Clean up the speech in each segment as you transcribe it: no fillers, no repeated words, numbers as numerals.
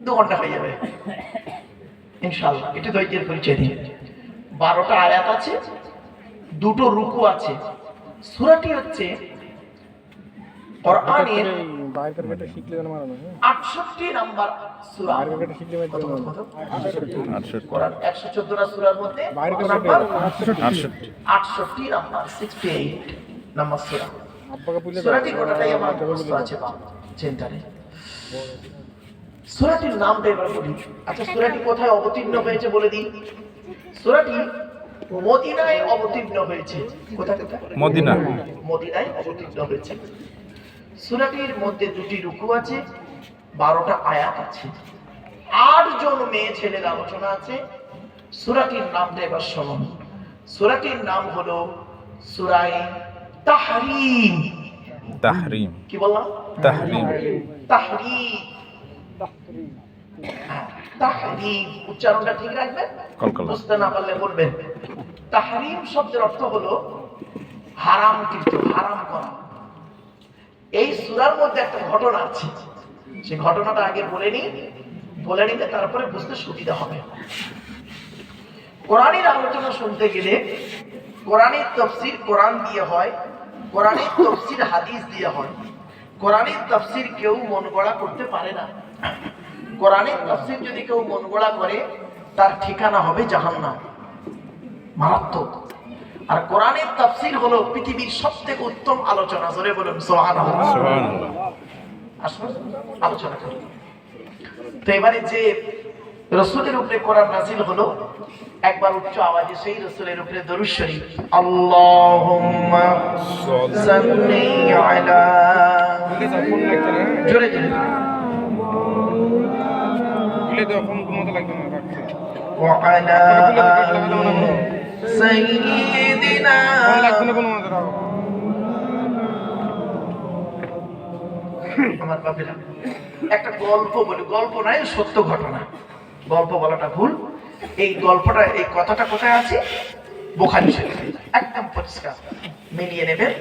2 ঘন্টা হয়ে যাবে ইনশাআল্লাহ। এটা ধৈর্যের পরিচয় দিন। 12টা আয়াত আছে, 2টো রুকু আছে। সূরাটি হচ্ছে কোরআনের 68 নাম্বার সূরা। কোরআন 114টা সূরার মধ্যে 68 নাম্বার 68 নাম্বার সূরা। সূরাটি গোটাটাই আমার মুখস্থ আছে সেন্টারে। সূরাটির নামটা এবার বলি। আচ্ছা, সূরাটি কোথায় অবতীর্ণ হয়েছে বলে দিই। সূরাটি মদিনায় অবতীর্ণ হয়েছে। কোথায়? মদিনায় অবতীর্ণ হয়েছে। সূরাটির মধ্যে 2টি রুকু আছে, 12টা আয়াত আছে, 8 জন মেয়ে ছেলের আলোচনা আছে। সূরাটির নামটা এবার শুনুন। সূরাটির নাম হলো সূরায়ে তাহরিম। কি বললাম? তাহরিম। তাহরিম উচ্চারণটা ঠিক রাখবেন, বুঝতে না পারলে বলবেন। তাহরিম শব্দের অর্থ হলো হারামকৃত, হারাম করা। এই সূরার মধ্যে একটা ঘটনা আছে, সেই ঘটনাটা আগে বলে নিতে তারপরে বুঝতে সুবিধা হবে। কোরআনের আলোচনা শুনতে গেলে কোরআনের তাফসীর কোরআন দিয়ে হয়, কোরআনের তাফসীর হাদিস দিয়ে হয়। কোরআনের তাফসীর কেউ মন গড়া করতে পারে না। কোরআনের তাফসীর যদি কেউ মন গড়া করে, তার ঠিকানা হবে জাহান্নাম, মারাত্মক। আর কোরআনের তাফসীর হলো পৃথিবীর সবথেকে উত্তম আলোচনা। জোরে বলুন সুবহানাল্লাহ। আসুন আলোচনা করি। তো এবারে যে রাসূলের উপরে কোরআন নাযিল হলো, একবার উচ্চ আওয়াজে সেই রাসূলের উপরে দরুদ শরীফ, আল্লাহুম্মা সাল্লি আলা, জোরে জোরে বলে দাও, ফোন কোনটা লাগবে না, রাখছি, ওয়া আলা সাইয়্যিদিনা, লাগবে না কোনো আমাদের। আমার বাপেরা একটা গল্প বলি, গল্প নয়, সত্য ঘটনা। গল্প বলাটা ভুল। এই গল্পটা, এই কথাটা কোথায় আছে? বুখারী শরীফে, একদম পরিষ্কার মিলিয়ে নেবেন।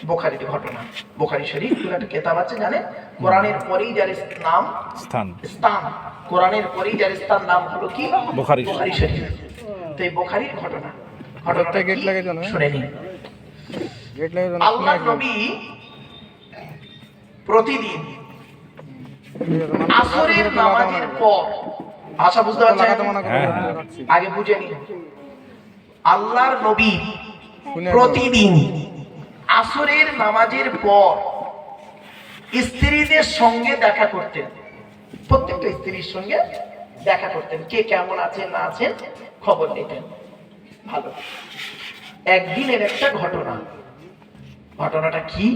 বুখারীর ঘটনা। বুখারী শরীফ একটা কিতাব আছে, জানেন? কোরআনের পরেই যার স্থান, কোরআনের পরেই যার স্থান নাম হলো কি? বুখারী শরীফ। তো এই বুখারীর ঘটনাটা গেট লাগে জানো, শুনে নিন। আল্লাহর নবী প্রতিদিন আসরের নামাজের পর, আশা বুঝতে পারছেন? আগে বুঝে নিন। আল্লাহর নবী প্রতিদিন আসরের নামাজের পর স্ত্রীদের সঙ্গে দেখা করতেন। প্রত্যেকটা স্ত্রীর সঙ্গে দেখা করতেন, কে কেমন আছেন না আছেন খবর নিতেন। ভালো। একদিনের একটা ঘটনাটা কি?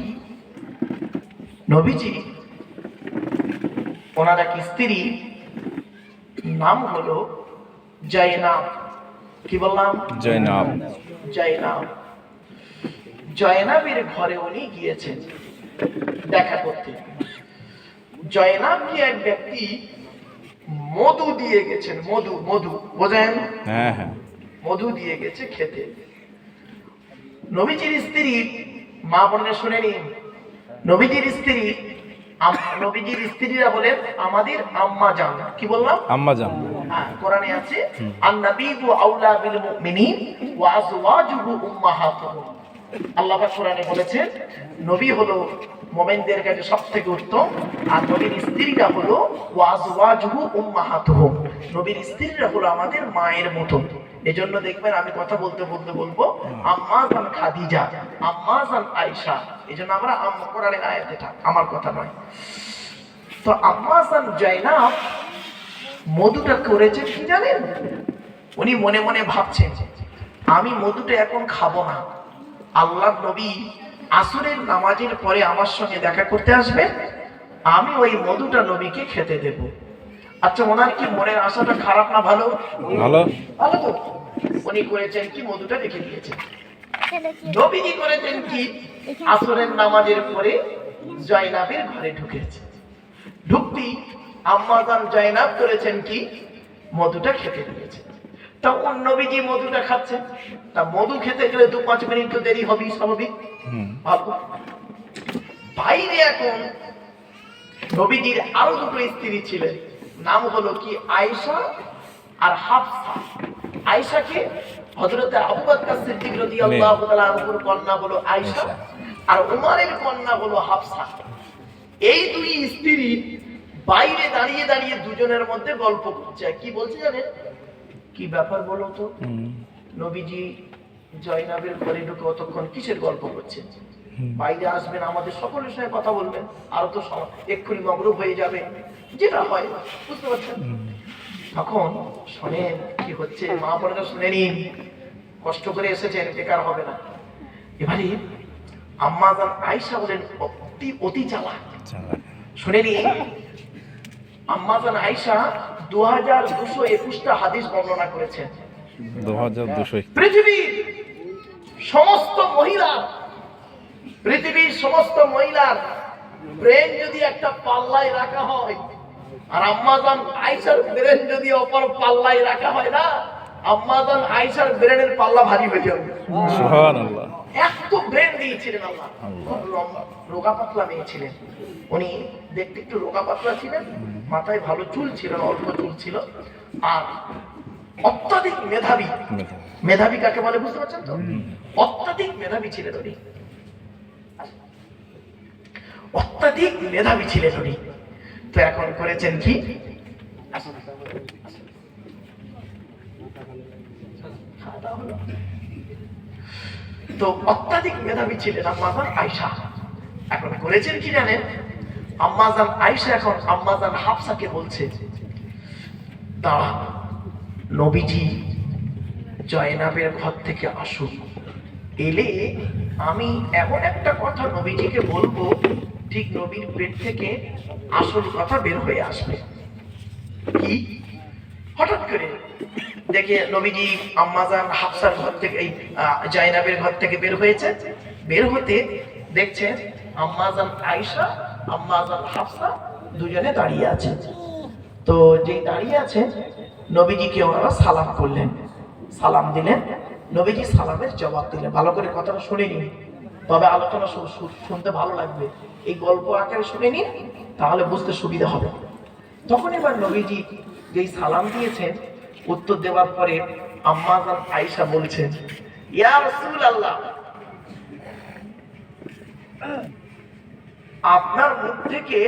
নবীজি ওনার এক স্ত্রী, নাম হলো জয়নাব। কি বললাম? জয়নাবের ঘরে উনি গিয়েছেন দেখা করতে। জয়নাবকে এক ব্যক্তি মধু দিয়ে গেছেন। মধু বোঝেন? মধু দিয়ে গেছে খেতে। নবীজির স্ত্রী, মা বোনের শুনে নিন, নবীজির স্ত্রীরা বলেন আমাদের আম্মা জান। কি বললাম? আম্মা জান। হ্যাঁ, কোরআনে আছে আন-নাবিয়্যু আউলা বিল মুমিনিন ওয়া আযওয়াজুহু উম্মাহাতুহুম। আল্লাহ পাক কোরআনে বলেছেন নবী হলো মুমিনদের কাছে সবথেকে উত্তম, আর নবীর স্ত্রীরা হলো ওয়া আযওয়াজুহু উম্মাহাতুহুম, নবীর স্ত্রীরা হলো আমাদের মায়ের মতো। এজন্য দেখবেন আমি কথা বলতে বলবো আম্মা জান খাদিজা, আম্মা জান আয়েশা। এজন্য আমরা আম্মা, কোরআনের আয়াত এটা, আমার কথা নয়। তো আম্মা জান জয়নাব মধুটা করেছেন কি জানেন? উনি মনে মনে ভাবছেন আমি মধুটা এখন খাবো না, আল্লাহর নবী আসরের নামাজের পরে আমার সঙ্গে দেখা করতে আসবে, আমি ওই মধুটা নবীকে খেতে দেব। আচ্ছা, ওনার কি মনের আশাটা খারাপ না ভালো? ভালো তো। উনি করেছেন কি, মধুটা রেখে দিয়েছেন। নবীজি করেছেন কি, আসরের নামাজের পরে জয়নাবের ঘরে ঢুকেছে। ঢুকতেই আম্মা জান জয়নাব করেছেন কি, মধুটা খেতে দিয়েছে। তা নবীজি মধুটা খাচ্ছেন। তা মধু খেতে গেলে 2-5 মিনিট তো দেরি হবেই, স্বাভাবিক। বাইরে এখন নবীজির আরো 2টো স্ত্রী ছিলেন, নাম হলো কি আয়েশা আর হাফসা। আয়েশাকে হযরতে আবু বকর সিদ্দিক রাদিয়াল্লাহু তাআলা আনহুর কন্যা হলো আয়েশা, আর উমরের কন্যা হলো হাফসা। এই দুই স্ত্রী বাইরে দাঁড়িয়ে দাঁড়িয়ে দুজনের মধ্যে গল্প করছে। কি বলছে জানেন? কি ব্যাপার বলো তো? নবীজি জয়নাবের ঘরে ঢুকে অতক্ষণ কিসের গল্প করছেন? বাইরে আসবেন, আমাদের সকলের সঙ্গে কথা বলবেন, আরো তো এক্ষুনি মগরুব হয়ে যাবে, যেটা হয়, বুঝতে পারছেন? তখন শোনেন কি হচ্ছে, মা বোনেরা শুনে নিন, কষ্ট করে এসেছেন, বেকার হবে না। এবারে আম্মা জান আয়েশা বলেন অতি চালাক। শুনে নিন, আম্মা জান আয়েশা 2221টা হাদিস বর্ণনা করেছেন। 2200 পৃথিবীর সমস্ত মহিলার ব্রেন যদি একটা পাল্লায় রাখা হয়, আর আম্মাজান আয়েশার ব্রেন যদি অপর পাল্লায় রাখা হয় না, আম্মাজান আয়েশার ব্রেনের পাল্লা ভারী হয়ে যাবে। সুবহানাল্লাহ। এত ব্রেন দিয়েছিলেন আল্লাহ। রোগা পাতলা মেয়ে ছিলেন উনি, দেখতে একটু রোগা পাতলা ছিলেন, মাথায় ভালো চুল ছিল, অল্প চুল ছিল, আর অত্যাধিক মেধাবী। মেধাবী কাকে বলে বুঝতে পারছেন তো? অত্যাধিক মেধাবী ছিলেন উনি, অত্যাধিক মেধাবী ছিলেন উনি। তো এখন করেছেন কি, তো অত্যাধিক মেধাবী ছিলেন আম্মাজান আয়েশা। এখন করেছেন কি জানেন? আম্মাজান আয়েশা এখন আম্মাজান হাফসাকে বলছে, দাঁড়া, নবীজি জয়নাবের ঘর থেকে আসুন, এলে আমি এমন একটা কথা নবীজিকে বলবো, ঠিক নবীর পেট থেকে আসল কথা বের হয়ে আসবে। কি? হঠাৎ করে দেখে নবীজি আম্মাজান হাফসার ঘর থেকে, এই জয়নাবের ঘর থেকে বের হয়েছে। বের হতে দেখছে আম্মাজান আয়েশা, আম্মাজান হাফসা দুজনে দাঁড়িয়ে আছে। তো যেই দাঁড়িয়ে আছে, নবীজিকে ওনারা সালাম করলেন, সালাম দিলেন। নবীজি সালামের জবাব দিলেন। ভালো করে কথাটা শুনে নিন, তবে আলোচনা শুনতে ভালো লাগবে। এই গল্প আকারে শুনে নিন, তাহলে বুঝতে সুবিধা হবে। তখন এবার নবীজি যেই সালাম দিয়েছেন, উত্তর দেওয়ার পরে আম্মাজান আয়েশা বলছেন, ইয়া রাসূলুল্লাহ, আপনার মুখ থেকে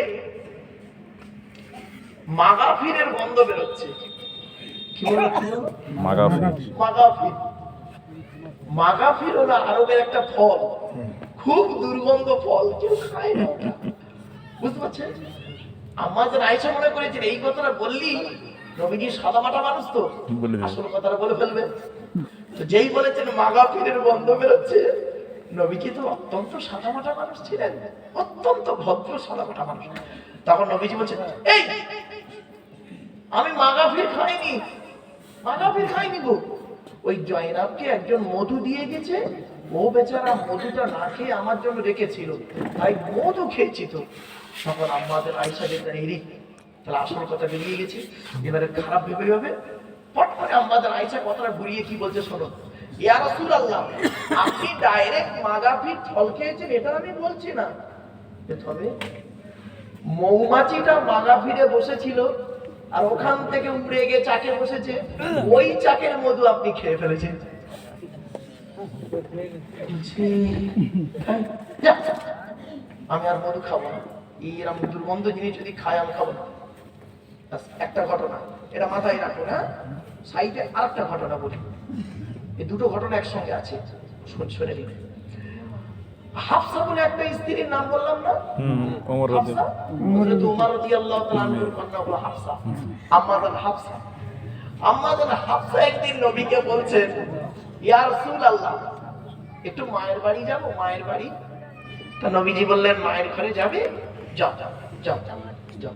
মাগাফিরের গন্ধ বেরোচ্ছে। কি বললো? মাগাফির। মাগাফির, মাগাফির হলো আরবের একটা ফল, খুব দুর্গন্ধ ফল, কেউ খায় না, বুঝতে পারছেন? আম্মাজান আয়েশা মনে করেছেন এই কথাটা বললি নবীজি সাদামাটা মানুষ, তো আসল কথাটা বলে ফেলবে। তো যেই বলেছেন মাগাফিরের গন্ধ বেরোচ্ছে, নবীজি তো অত্যন্ত সাদামাটা মানুষ ছিলেন, অত্যন্ত ভদ্র সাদামাটা মানুষ। তখন নবীজি বলছেন, এই আমি মাগাফির খাইনি, মাগাফির খাইনি গো, ওই জয়নাবকে একজন মধু দিয়ে গেছে, ও বেচারা মধুটা না খেয়ে আমার জন্য রেখেছিল, তাই মধু খেয়েছি। তো তখন আম্মাজান আয়েশা দেখলেন, এই তাহলে আসল কথা বেরিয়ে গেছে, এবারে খারাপ ভেবে হবে। পট করে আম্মাজান আয়েশা কথাটা ঘুরিয়ে কি বলছে শোনো, ইয়া রাসূলুল্লাহ, আপনি ডাইরেক্ট মাগাফির ফল খেয়েছেন এটা আমি বলছি না, তবে মৌমাছিটা মাগাফিরে বসেছিল আর ওখান থেকে উড়ে গিয়ে চাকে বসেছে, ওই চাকের মধু আপনি খেয়ে ফেলেছেন। আমি আর মধু খাবো না, এরকম দুর্গন্ধ জিনিস যদি খাই আমি খাবো না। একটা ঘটনা, এটা মাথায় রাখো না। সাইডে আরেকটা ঘটনা বলি, এই দুটো ঘটনা একসঙ্গে আছে, শুনে নিন। হাফসা বলে একটা স্ত্রীর নাম বললাম না, ওমর রাদিয়াল্লাহু তাআলা আনহুর কন্যা হলো হাফসা, আম্মাজান হাফসা। আম্মাজান হাফসা একদিন নবীকে বলছেন, ইয়া রাসূলুল্লাহ, একটু মায়ের বাড়ি যাবো, মায়ের বাড়ি। তা নবীজি বললেন, মায়ের ঘরে যাবে, যাও যাও যাও যাও।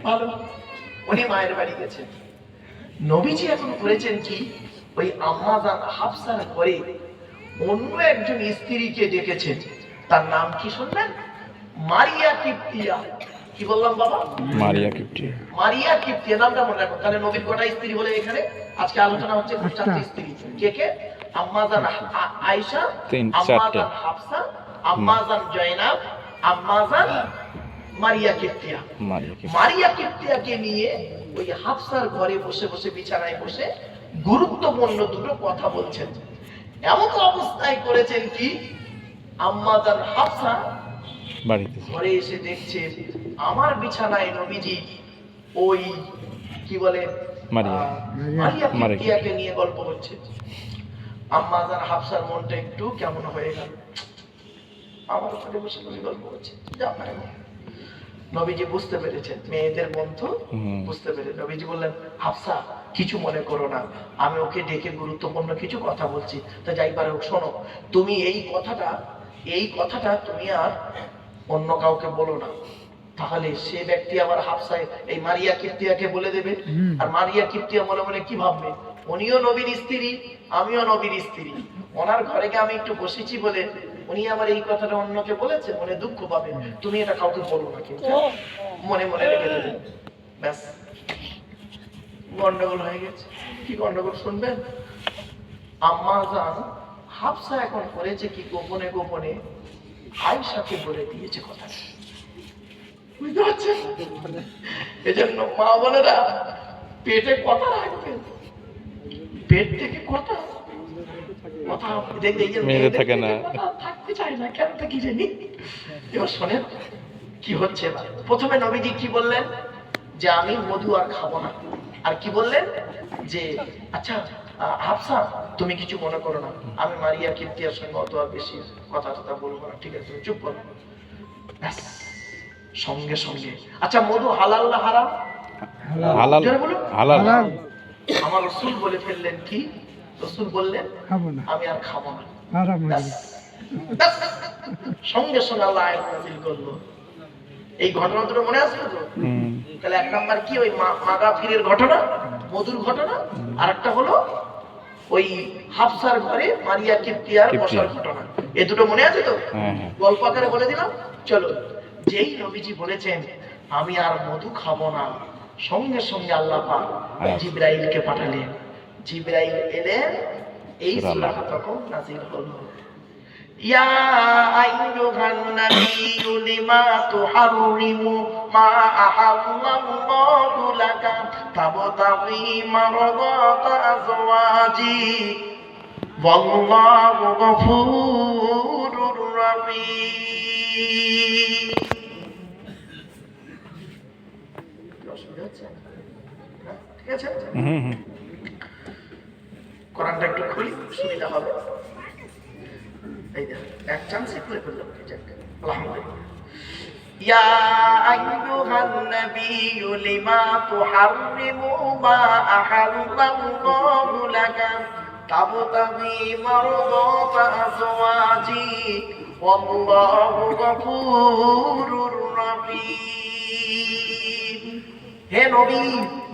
ভালো, উনি মায়ের বাড়ি গেছেন। নবীজি এখন করেছেন কি, ওই আম্মাজান হাফসার ঘরে অন্য একজন স্ত্রীকে ডেকেছেন। তার নাম কি শুনলেন? মারিয়া কিপ্তিয়া। কি বললাম বাবা? মারিয়া কিপ্তিয়া। মারিয়া কিপ্তিয়া নামটা মনে রাখো। তাহলে নবীর কটা স্ত্রী বলে এখানে আজকে আলোচনা হচ্ছে, চারটি স্ত্রী। কে কে? আম্মাজান আয়েশা, আম্মাজান হাফসা, আম্মাজান জয়নাব, আম্মাজান মারিয়া কিপ্তিয়া। মারিয়া কিপ্টিয়া। মারিয়া কিপ্তিয়াকে নিয়ে ওই হাফসার ঘরে বসে বসে বিছানায় বসে গুরুত্বপূর্ণ দুটো কথা বলছেন। এমন অবস্থায় করেছেন কি, আম্মা জান হাফসা বাড়িতে ঘরে এসে দেখছে আমার বিছানায় নবীজি ওই কি বলে মারিয়া কিপ্তিয়াকে নিয়ে গল্প করছে। আম্মা জান হাফসার মনটা একটু কেমন হয়ে গেল, আমার ঘরে বসে বসে গল্প করছে। নবীজি বুঝতে পেরেছেন, মেয়েদের বন্ধু বুঝতে পেরে নবীজি বললেন, হাফসা কিছু মনে করো না, আমি ওকে ডেকে গুরুত্বপূর্ণ কিছু কথা বলছি, তো যাই পারে হোক শোনো, তুমি এই কথাটা তুমি আর অন্য কাউকে বলো না, তাহলে সে ব্যক্তি আবার হাফসায় এই মারিয়া কিপ্তিয়াকে বলে দেবে, আর মারিয়া কিপ্তিয়া মনে মনে কি ভাববে, উনিও নবীর স্ত্রী আমিও নবীর স্ত্রী, ওনার ঘরে গিয়ে আমি একটু বসেছি বলে উনি আবার এই কথাটা অন্যকে বলেছে, মনে দুঃখ পাবে, তুমি এটা কাউকে বলো না, কিন্তু মনে মনে রেখে দেবে। ব্যাস গন্ডগোল হয়ে গেছে। কি গন্ডগোল শুনবেন? আম্মা জান হাফসা এখন করেছে কি, গোপনে গোপনে আয়েশাকে বলে দিয়েছে কথা। বুঝতে পারছেন? এজন্য মা বোনেরা পেটে কথা রাখবেন, পেট থেকে কথা মেয়েদের থাকে না, থাকতে চায় না, কেন কি জানি। এবার শোনেন কি হচ্ছে। প্রথমে নবীজি কি বললেন, যে আমি মধু আর খাবো না, আর কি বললেন যে আচ্ছা হাফসা তুমি কিছু মনে করো না, আমি মারিয়া কিপ্তিয়ার সঙ্গে অত আর বেশি কথা টথা বলবো না, ঠিক আছে তুমি চুপ করো। সঙ্গে সঙ্গে আচ্ছা মধু হালাল না হারাম? হালাল। হালাল। আমার রাসূল বলে ফেললেন কি, রাসূল বললেন আমি আর খাবো না, সঙ্গে সঙ্গে আল্লাহ আয়াত নাযিল করলো। এই ঘটনা দুটো মনে আছে তো? তাহলে এক নাম্বার কি ওই মাগাফিরের ঘটনা, মধুর ঘটনা, আর একটা হলো ওই হাফসার ঘরে মারিয়া কিপ্তিয়ার বসার ঘটনা। এই দুটো মনে আছে তো? গল্প আকারে বলে দিলাম। চলো, যেই নবীজি বলেছেন আমি আর মধু খাবো না, সঙ্গে সঙ্গে আল্লাহ পাক জিবরাইলকে পাঠালেন। জিবরাইল এলেন, এই সূরাটা তখন নাযিল হলো। ইয়া আইয়ুহান নাবিয়্যু লিমা তুহাররিমু মা আহাল্লাল্লাহু লাকা তাবতাগী মারদাতা আজওয়াজি ওয়াল্লাহু গফুরুর রহিম। ঠিক আছে, কোরআনটা একটু খুলি সুবিধা হবে। এই দেখো এক চান্সে খুলে ফেললাম, আলহামদুলিল্লাহ। ইয়া আইয়ুহান নাবিয়্যু লিমা তুহাররিমু মা আহাল্লাল্লাহু লাকা তাবতাগী মারদাতা আজওয়াজি ওয়াল্লাহু গফুরুর রহিম। হে নবী,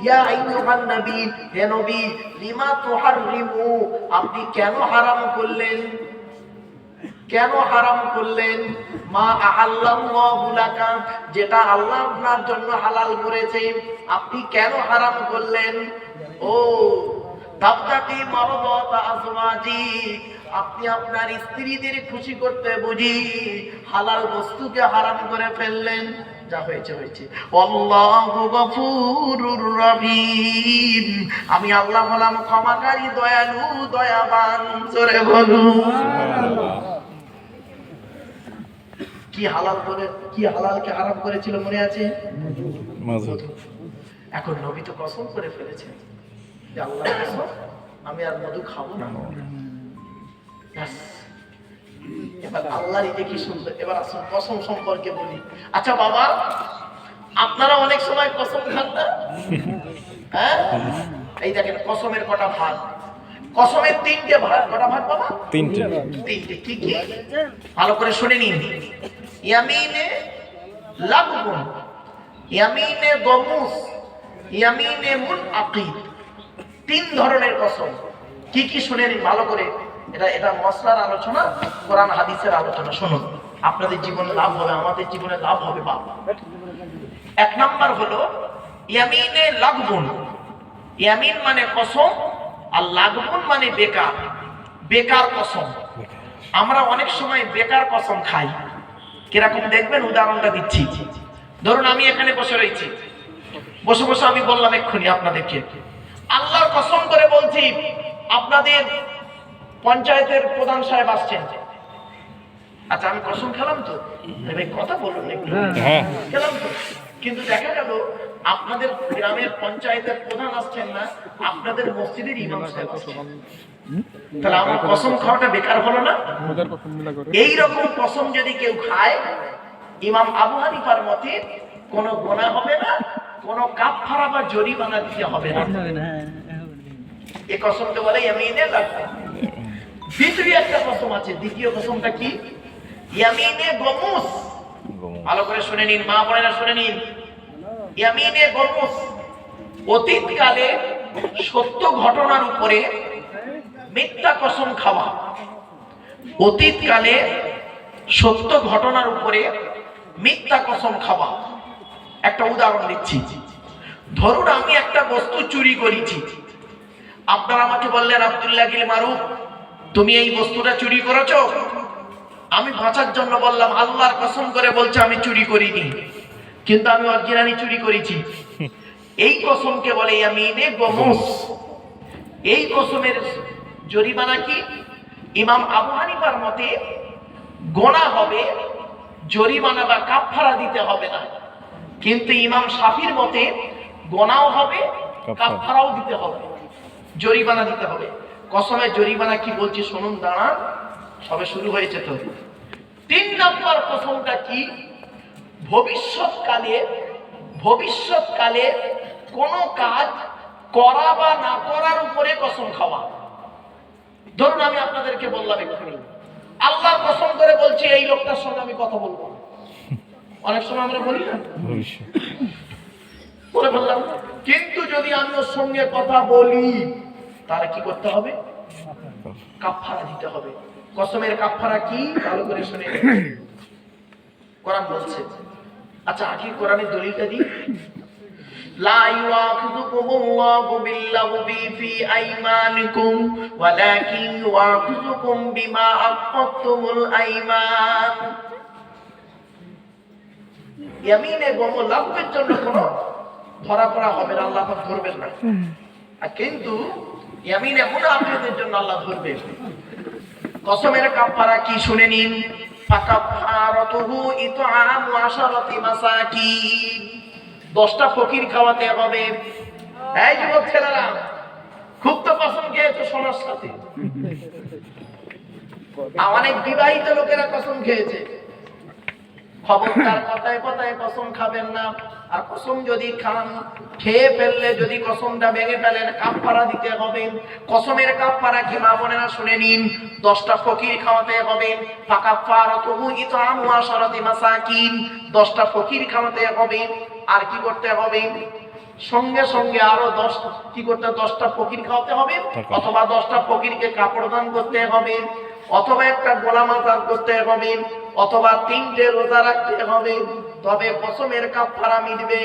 ইয়া আইয়ুহান নবী, হে নবী, লিমা তুহাররিমু, আপনি কেন হারাম করলেন, কেন হারাম করলেন, মা আহাল্লাল্লাহু লাকা, যেটা আল্লাহ আপনার জন্য হালাল করেছে, আপনি কেন হারাম করলেন? ও তাবতাগী মারদাতা আজওয়াজি, আপনি আপনার স্ত্রীদের খুশি করতে বুঝি হালাল বস্তুকে হারাম করে ফেললেন। যা হয়েছে হয়েছে। আল্লাহু গফুরুর রহিম, আমি আল্লাহ হলাম ক্ষমাকারী, দয়ালু, দয়াবান। জোরে বলুন সুবহানাল্লাহ। কি হালাল করে, কি হালালকে হারাম করেছিল মনে আছে? মধু। এখন নবী তো কসম করে ফেলেছেন যে আল্লাহর কসম আমি আর মধু খাবো না। এবার আল্লাহরই দেখি সুন্দর। এবার আসুন কসম সম্পর্কে বলি। আচ্ছা বাবা, আপনারা অনেক সময় কসম খান না? হ্যাঁ, এই দেখেন কসমের কটা ভাগ। কসমের তিনটে ভাগ। কটা ভাগ বাবা? তিনটে। তিনটে কি কি? ভালো করে শুনে নিন। ইয়ামিনে লাগবুন, ইয়ামিনে গমুস, ইয়ামিনে মুনআকিদ। তিন ধরনের কসম। কি কি শুনে নিন ভালো করে। এটা মশলার আলোচনা, কোরআন হাদিসের আলোচনা। শুনুন, আপনাদের জীবনে লাভ হবে, আমাদের জীবনে লাভ হবে বাবা। এক নাম্বার হলো ইয়ামিনে লাগবুন। ইয়ামিন মানে কসম, আর লাগবুন মানে বেকার, বেকার কসম। আমরা অনেক সময় বেকার কসম খাই। কিরকম দেখবেন, উদাহরণটা দিচ্ছি। ধরুন আমি এখানে বসে রয়েছি, বসে বসে আমি বললাম এক্ষুনি আপনাদেরকে, আল্লাহর কসম করে বলছি আপনাদের পঞ্চায়েতের প্রধান সাহেব আসছেন। আচ্ছা আমি কসম খেলাম তো, ভাই কথা বলুন একটু। হ্যাঁ খেলাম তো, কিন্তু দেখা গেল আপনাদের গ্রামের পঞ্চায়েতের প্রধান আসছেন না, আপনাদের মসজিদের ইমাম সাহেব আসছেন। তাহলে আমার কসম খাওয়াটা বেকার হলো না? এইরকম কসম যদি কেউ খায়, ইমাম আবু হানিফার মতে কোনো গুনাহ হবে না, কোনো কাফারা বা জরিমানা দিতে হবে না। এই কসমটা বলে ইয়ামিনে লাগবে। দ্বিতীয় একটা কসম আছে, দ্বিতীয় কসমটা কি? ইয়ামিনে গমুস। ভালো করে শুনে নিন, মা বোনেরা শুনে নিন। ইয়ামিনে গমুস, অতীতকালে সত্য ঘটনার উপরে মিথ্যা কসম খাওয়া। অতীতকালে সত্য ঘটনার উপরে মিথ্যা কসম খাওয়া। একটা উদাহরণ দিচ্ছি। ধরুন আমি একটা বস্তু চুরি করেছি, আপনারা আমাকে বললেন আব্দুল্লাহ গিল মারুফ তুমি এই বস্তুটা চুরি করেছো। আমি বাঁচার জন্য বললাম আল্লাহর কসম করে বলছে আমি চুরি করিনি, কিন্তু আমি অরিজিনালি চুরি করেছি। এই কসমকে বলে ইয়ামিনে গমুস। এই কসমের জরিমানা কি? ইমাম আবু হানিফার মতে গোনা হবে, জরিমানা বা কাফারা দিতে হবে না। কিন্তু ইমাম শাফির মতে গোনাও হবে, কাফারাও দিতে হবে, জরিমানা দিতে হবে। কসমের জরিমানা কি বলছি শুনুন, দাঁড়ান, সবে শুরু হয়েছে তো। 3 নম্বর কসমটা কি? ভবিষ্যৎকালে কোনো কাজ করা বা না করার উপরে কসম খাওয়া। ধরুন আমি আপনাদেরকে বললাম এক্ষুনি আল্লাহর কসম করে বলছি এই লোকটার সঙ্গে আমি কথা বলবো না। অনেক সময় আমরা বলি না, বলে বললাম, কিন্তু যদি আমি ওর সঙ্গে কথা বলি তাহলে কি করতে হবে? কাফারা দিতে হবে। কসমের কাফারা কি? ভালো করে শুনে কোরআন বলছে। আচ্ছা আগে কোরআনের দলিলটা দিই। লা ইউআখিযুকুমুল্লাহু বিল্লাগবি ফি আইমানিকুম ওয়ালাকিন ইউআখিযুকুম বিমা আকাদতুমুল আইমান। ইয়ামিনে গম লাভের জন্য কোনো ধরা পড়া হবে না, আল্লাহ পাক ধরবেন না। আর কিন্তু ইয়ামিনে মুনাফিকদের জন্য আল্লাহ ধরবে। কসমের কাফারা কি শুনে নিন। ফাকাফারাতুহু ইতআমু 10 মাসাকিন। 10টা ফকির খাওয়াতে হবে। এই যুবক ছেলেরা খুব তো কসম খেয়েছো সোনার সাথে। অনেক বিবাহিত লোকেরা কসম খেয়েছে। খবরদার কথায় কথায় কসম খাবেন না। আর কসম যদি খান, খেয়ে ফেললে যদি কসমটা ভেঙে ফেলেন কাফারা দিতে হবে। কসমের কাফারা কি মা বোনেরা শুনে নিন। 10টা ফকির খাওয়াতে হবে। ফাকাফারাতুহু ইতআমু 10 মাসাকিন। 10টা ফকির খাওয়াতে হবে। আর কি করতে হবে? সঙ্গে সঙ্গে আরো 10 কি করতে? 10টা ফকির খাওয়াতে হবে, অথবা 10টা ফকিরকে কাপড় দান করতে হবে, অথবা একটা গোলাম আজাদ করতে হবে, অথবা 3টে রোজা রাখতে হবে, তবে কসমের কাফারা মিটবে।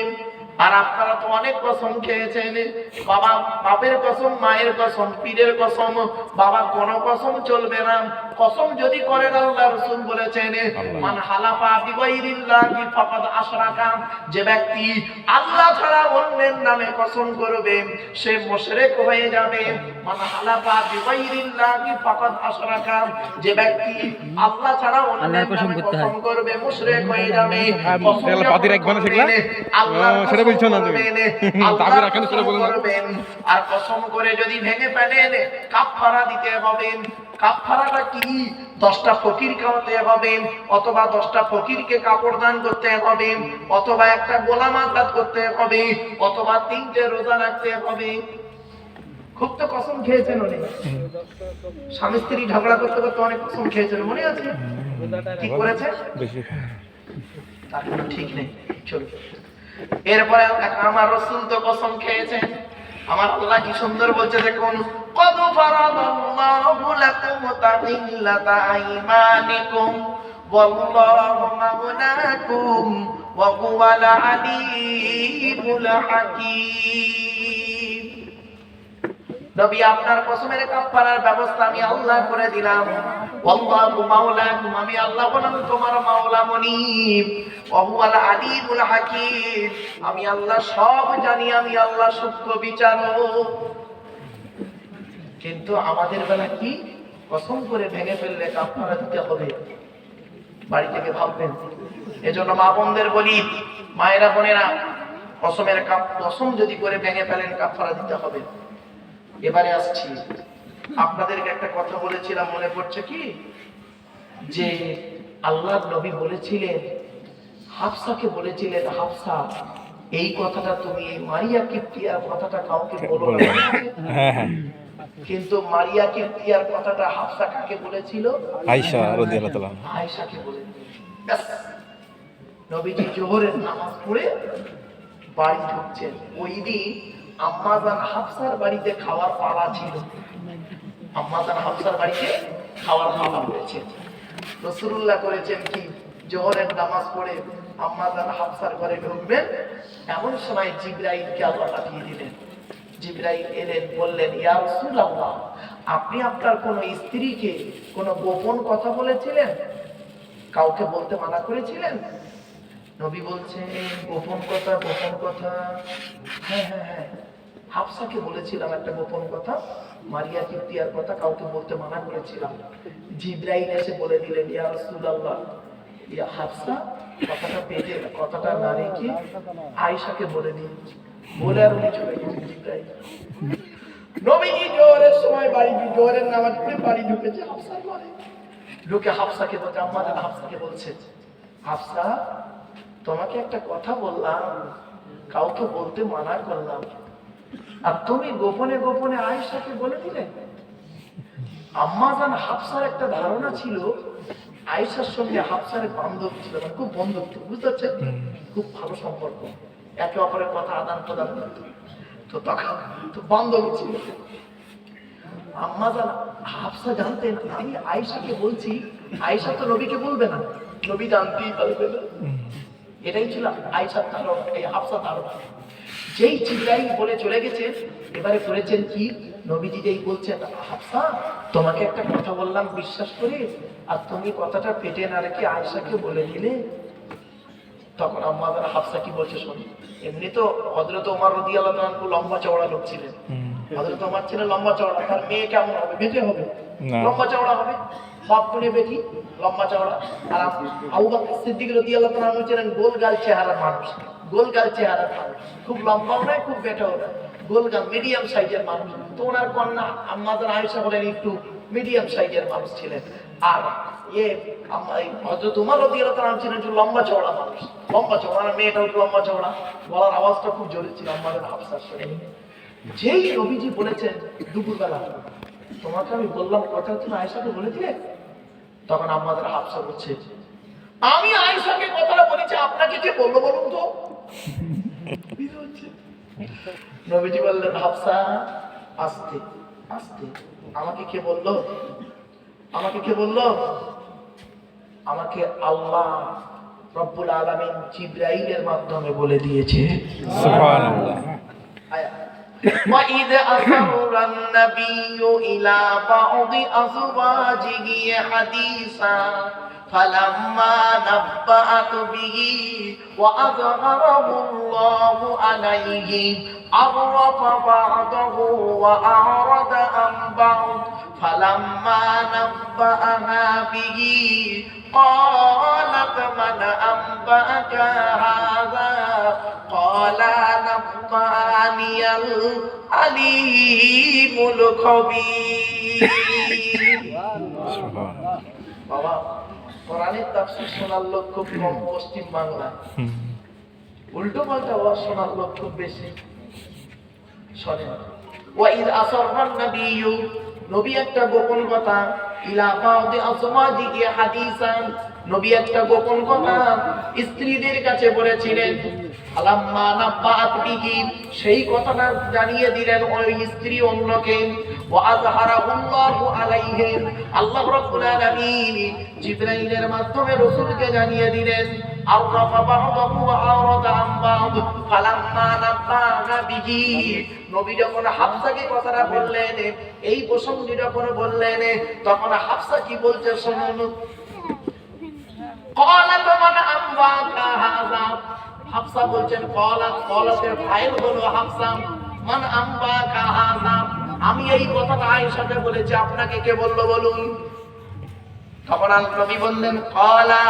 আর আপনারা তো অনেক কসম খেয়েছেন, বাবা বাপের কসম, মায়ের কসম, পীরের কসম, বাবা কোনো কসম চলবে না। কসম যদি করেন আল্লাহ রাসূল বলেছেন মান হালাফা বিগাইরিল্লাহি ফাকাদ আশরাকা। যে ব্যক্তি আল্লাহ ছাড়া অন্যের নামে কসম করবে সে মুশরিক হয়ে যাবে। মান হালাফা বিগাইরিল্লাহি ফাকাদ আশরাকা। যে ব্যক্তি আল্লাহ ছাড়া অন্যের নামে কসম করবে মুশরিক হয়ে যাবে। কসম পাতির এক বানা শিখলা আল্লাহ সেটা বলছো না তুমি, তাবির রাখেন সেটা বলেন। আর কসম করে যদি ভেঙে ফেলেন কাফারা দিতে হবে। কাফারাটা কি? 10টা ফকির খাওয়াতে হবে, অথবা 10টা ফকিরকে কাপড় দান করতে হবে, অথবা একটা গোলাম আজাদ করতে হবে, অথবা 3টে রোজা রাখতে হবে। খুব তো কসম খেয়েছেন অনেক। স্বামী স্ত্রী ঝগড়া করতে করতে অনেক কসম খেয়েছেন, মনে আছে? কি করেছে? তার কোনো ঠিক নেই। চলো এরপরে আমার রাসূল তো কসম খেয়েছেন। আমার আল্লাহ কি সুন্দর বলছে দেখুন, কদ ফারাদাল্লাহু লাকুম তাহিল্লাতা আইমানিকুম ওয়াল্লাহু মাওলাকুম ওয়া হুয়াল আলিমুল হাকীম। নবী আপনার কসমের কাফারার ব্যবস্থা আমি আল্লাহ করে দিলাম। আল্লাহু মাওলাকুম, আমি আল্লাহ বললাম তোমার মাওলা মুনিব। ওয়া হুয়াল আলিমুল হাকীম, আমি আল্লাহ সব জানি, আমি আল্লাহ সূক্ষ্ম বিচারক। কিন্তু আমাদের বেলা কি, কসম করে ভেঙে ফেললে কাফারা দিতে হবে, বাড়ি থেকে ভাববেন। এজন্য মা বোনদের বলি, মায়েরা বোনেরা, কসম যদি করে ভেঙে ফেলেন কাফারা দিতে হবে। এবারে আসছি, আপনাদেরকে একটা কথা বলেছিলাম, মনে পড়ছে কি, যে আল্লাহর নবী বলেছিলেন, হাফসাকে বলেছিলেন, হাফসা এই কথাটা তুমি, এই মারিয়া কিপ্তিয়ার কথাটা কাউকে বলো না। হ্যাঁ হ্যাঁ, কিন্তু মারিয়া কিপ্তিয়ার কথাটা হাফসা কাকে বলেছিল? আয়েশা রাদিয়াল্লাহু তাআলা। আয়েশাকে বলে। ব্যাস, নবীজি জোহরের নামাজ পড়ে বাড়ি ঢুকছেন। ওই দিন আম্মাজান হাফসার বাড়িতে খাওয়ার পালা ছিল। আম্মাজান হাফসার বাড়িতে খাওয়ার পালা হয়েছে। রাসূলুল্লাহ করেছেন কি, জোহরের নামাজ পড়ে আম্মাজান হাফসার ঘরে ঢুকবেন, এমন সময় জিবরাইলকে আল্লাহ পাঠিয়ে দিলেন। জিবরাইল এলেন, বললেন, ইয়া রাসূলুল্লাহ, আপনি আপনার কোন স্ত্রীকে কোন গোপন কথা বলেছিলেন, কাউকে বলতে মানা করেছিলেন? নবী বলছেন, গোপন কথা, গোপন কথা, হ্যাঁ হ্যাঁ হ্যাঁ, হাফসাকে বলেছিলাম একটা গোপন কথা, মারিয়া কিপ্তিয়ার কথা কাউকে বলতে মানা করেছিলাম। জিবরাইল এসে বলে দিলেন, ইয়া রাসূলুল্লাহ, ইয়া হাফসা কথাটা পেটে, কথাটা না রেখে আয়েশাকে বলে দিন। বলে আর উনি চলে গেছেন জিবরাইল। নবীজি জোহরের সময় বাড়ি, জোহরের নামাজ পড়ে বাড়ি ঢুকেছে হাফসার ঘরে। ঢুকে হাফসাকে বলছে, আম্মাজান হাফসাকে বলছে, হাফসা তোমাকে একটা কথা বললাম, কাউকে বলতে মানা করলাম, আর তুমি গোপনে গোপনে আয়েশাকে বলে দিলে। আম্মাজান হাফসার একটা ধারণা ছিল, আয়েশার সঙ্গে হাফসার বান্ধব ছিল, মানে খুব বন্ধুত্ব, বুঝতে পারছেন, খুব ভালো সম্পর্ক, একে অপরের কথা আদান প্রদান করত। তো তখন তো বান্ধব ছিল। আম্মাজান হাফসা জানতেন আমি আয়েশাকে বলছি, আয়েশা তো নবীকে বলবে না, নবী জানতেই পারবে না। এটাই ছিল আয়েশার ধারণা, এই হাফসার ধারণা। যেই জিবরাইল বলে চলে গেছে, এবারে করেছেন কি, নবীজি যেই বলছেন, হাফসা তোমাকে একটা কথা বললাম বিশ্বাস করে, আর তুমি কথাটা পেটে না রেখে আয়েশাকে বলে দিলে। তখন আম্মাজান হাফসা কি বলছে শোনো। এমনি তো হযরত ওমর রাদিয়াল্লাহু তাআলা আনহু লম্বা চওড়া লোক ছিলেন। হযরত ওমর ছিলেন লম্বা চওড়া, তার মেয়ে কেমন হবে? বেটে হবে, লম্বা চওড়া হবে, সব গুণে বেটি, লম্বা চওড়া। আর আবু বকর সিদ্দিক রাদিয়াল্লাহু তাআলা আনহু ছিলেন গোলগাল চেহারার মানুষ, গোলগাল চেহারার মানুষ, খুব লম্বাও নয় খুব বেটাও নয়, গোলগাল মিডিয়াম সাইজের মানুষ। তো ওনার কন্যা আম্মাজান আয়েশা বলেন একটু মিডিয়াম সাইজের মানুষ ছিলেন। আর হযরত ওমর রাদিয়াল্লাহু তাআলা ছিলেন একটু লম্বা চওড়া মানুষ, লম্বা চওড়া, মেয়েটাও একটু লম্বা চওড়া, গলার আওয়াজটা খুব জোরে ছিল আম্মাজান হাফসার শুনে। যেই নবীজি বলেছেন দুপুরবেলা, তোমাকে আমি বললাম কথা, তুমি আয়েশাকে বলে দিলে। তখন আম্মাজান হাফসা বলছে, আমি আয়েশাকে কথাটা বলেছি, আপনাকে কে বললো বলুন তো? নবীজি বললেন, হাফসা আস্তে আস্তে, আমাকে কে বললো? আমাকে কে বললো? আমাকে আল্লাহ রব্বুল আলামিন জিবরাইলের মাধ্যমে বলে দিয়েছে। সুবহানাল্লাহ। وَإِذْ أَسَرَّ النَّبِيُّ إِلَى بَعْضِ أَزْوَاجِهِ حَدِيثًا فَلَمَّا نَبَّأَتْ بِهِ وَأَظْهَرَهُ اللَّهُ عَلَيْهِ عَرَّفَ بَعْضَهُ وَأَعْرَضَ عَنْ بَعْضٍ فَلَمَّا نَبَّأَهَا بِهِ قالت من أنبأك هذا قال نبأني العليم الخبير। বাবা, কোরআনের তাফসীর শোনার লোক খুব কম পশ্চিম বাংলায়, উল্টো পাল্টা ওয়াজ শোনার লোক খুব বেশি। শোনেন, ওয়াইদ আসররান নাবিয়্যু, নবী একটা গোপন কথা, ইলা বাউদি আজওয়াজিহি হাদিসান, নবী একটা গোপন কথা স্ত্রীদের কাছে বলেছিলেন। আলাম্মা নাব্বাআত বিহি, সেই কথাটা জানিয়ে দিলেন ওই স্ত্রী অন্যকে। ওয়া আযহারাহুল্লাহু আলাইহিম, আল্লাহ রাব্বুল আলামিন জিবরাইলের মাধ্যমে রাসূলকে জানিয়ে দিলেন। আররাফা বা'দাহু ওয়া আরাদা আন বা'দ ফালাম্মা নাব্বাহা বিহি। নবী যখন হাফসাকে কথাটা বললেন, এই প্রসঙ্গে যখন বললেন, তখন হাফসা কি বলছে শুনুন। ক্বালাত মান আনবাকা হাযা। হাফসা বলছেন ক্বালাতের ফাইল হলো হাফসা, মান আনবাকা হাযা, আমি এই কথাটা আয়েশাকে বলেছি, আপনাকে কে বললো বলুন? তখন নবী বললেন ক্বালা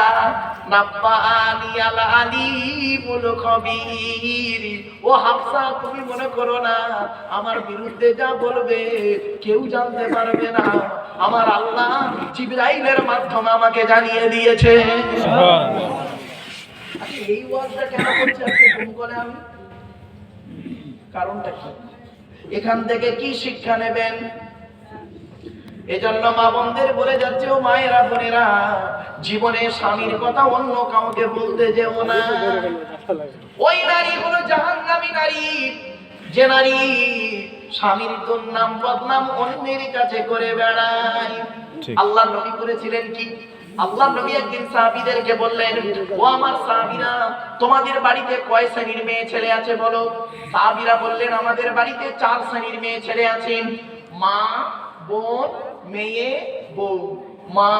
নাব্বাআনি আল আলিমুল খবীর। ও হাফসা, তুমি মনে করো না আমার বিরুদ্ধে যা বলবে কেউ জানতে পারবে না, আমার আল্লাহ জিবরাইলের মাধ্যমে আমাকে জানিয়ে দিয়েছে। সুবহানাল্লাহ। আচ্ছা, এই ওয়াজটা কেন করছি আজকে ভূমিকলে আমি? কারণটা কি? এখান থেকে কি শিক্ষা নেবেন? এজন্য মা বোনদের বলে যাচ্ছে, ও মায়েরা বোনেরা, জীবনে স্বামীর কথা অন্য কাউকে বলতে যেও না। ওই নারী হলো জাহান্নামী নারী, যে নারী স্বামীর দুর্নাম বদনাম অন্যের কাছে করে বেড়ায়। আল্লাহ নবী করেছিলেন কি? আল্লাহ নবী একদিন সাহাবীদেরকে বললেন, ও আমার সাহাবীরা, তোমাদের বাড়িতে কয় শ্রেণীর মেয়ে ছেলে আছে বলো? সাহাবীরা বললেন, আমাদের বাড়িতে 4 শ্রেণীর মেয়ে ছেলে আছেন। মা, বোন, মেয়ে, বউ। মা,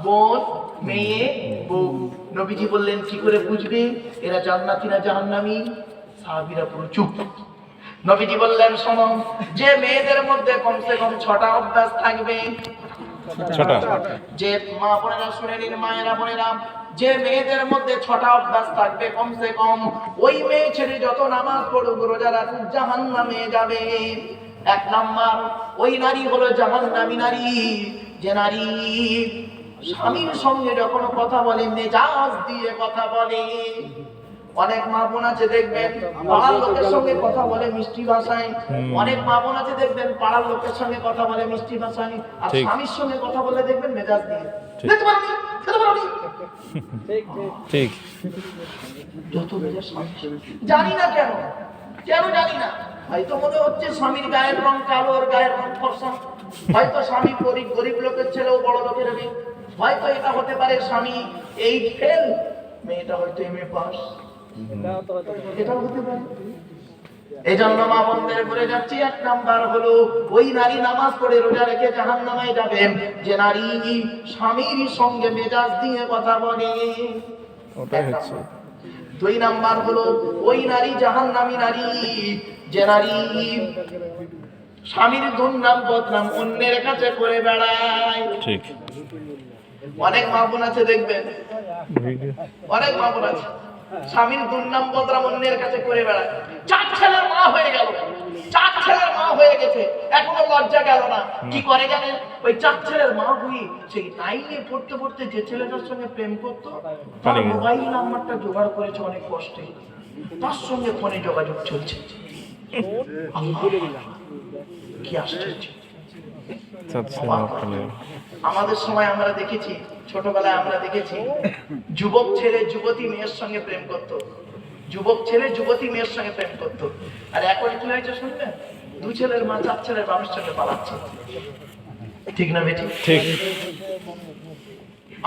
বোন, মেয়ে, বউ। নবীজি বললেন, কি করে বুঝবে এরা জান্নাতি না জাহান্নামী? সাহাবীরা পুরো চুপ। নবীজি বললেন, শোনো, যে মেয়েদের মধ্যে কমসে কম 6টা অভ্যাস থাকবে। যে মা বোনেরা শুনে নিন, মায়েরা বোনেরা, যে মেয়েদের মধ্যে 6টা অভ্যাস থাকবে কমসে কম, ওই মেয়ে ছেলে যত নামাজ পড়ুক রোজা রাখুক জাহান্নামে যাবে। 1 নাম্বার, ওই নারী হলো জাহান্নামী নারী যে নারী স্বামীর সঙ্গে যখন কথা বলে মেজাজ দিয়ে কথা বলে। অনেক মা বোন আছে দেখবেন পাড়ার লোকের সঙ্গে কথা বলে মিষ্টি ভাষায়, অনেক মা বোন আছে দেখবেন পাড়ার লোকের সঙ্গে কথা বলে মিষ্টি ভাষায়, আর স্বামীর সঙ্গে কথা বলে দেখবেন মেজাজ দিয়ে। দেখতে পারোনি, খেতে পারোনি, ঠিক যত মেজাজ স্বামী। জানি না কেন, জানি না। হয়তো মনে হচ্ছে স্বামীর গায়ের রং কালো আর গায়ের রং ফর্সা, হয়তো স্বামী গরিব লোকের ছেলেও বড় লোকের মেয়ে, হয়তো এটা হতে পারে স্বামী 8 ফেল, মেয়েটা হয়তো MA পাস, এটাও হতে পারে। এই জন্য মা বোনদের বলে যাচ্ছি, 1 নাম্বার হলো ওই নারী নামাজ পড়ে রোজা রেখে জাহান্নামে যাবেন যে নারী স্বামীর সঙ্গে মেজাজ দিয়ে কথা বলে। ওটাই হচ্ছে। 2 নাম্বার হলো ওই নারী জাহান্নামী নারী যে নারী স্বামীর দুর্নাম বদনাম অন্যের কাছে করে বেড়ায়। ঠিক। অনেক মা বোন আছে দেখবেন, অনেক মা বোন আছে স্বামীর দুর্নাম বদনাম অন্যের কাছে করে বেড়ায়। 4 ছেলের মা হয়ে গেল, 4 ছেলের মা হয়ে গেছে, এখনো লজ্জা গেল না। কি করে জানেন? ওই 4 ছেলের মা হয়ে সেই 9-এ পড়তে পড়তে যে ছেলেটার সঙ্গে প্রেম করতো তার মোবাইল নাম্বারটা জোগাড় করেছে অনেক কষ্টে, তার সঙ্গে ফোনে যোগাযোগ চলছে। কি আশ্চর্য! আমাদের সময় আমরা দেখেছি, ছোটবেলায় আমরা দেখেছি যুবক ছেলে যুবতী মেয়ের সঙ্গে প্রেম করতো, যুবক ছেলে যুবতী মেয়ের সঙ্গে প্রেম করতো। আর এখন কি হয়েছে শুনবেন? 2 ছেলের মা 4 ছেলের বাবার সঙ্গে পালাচ্ছে। ঠিক না বেটি? ঠিক।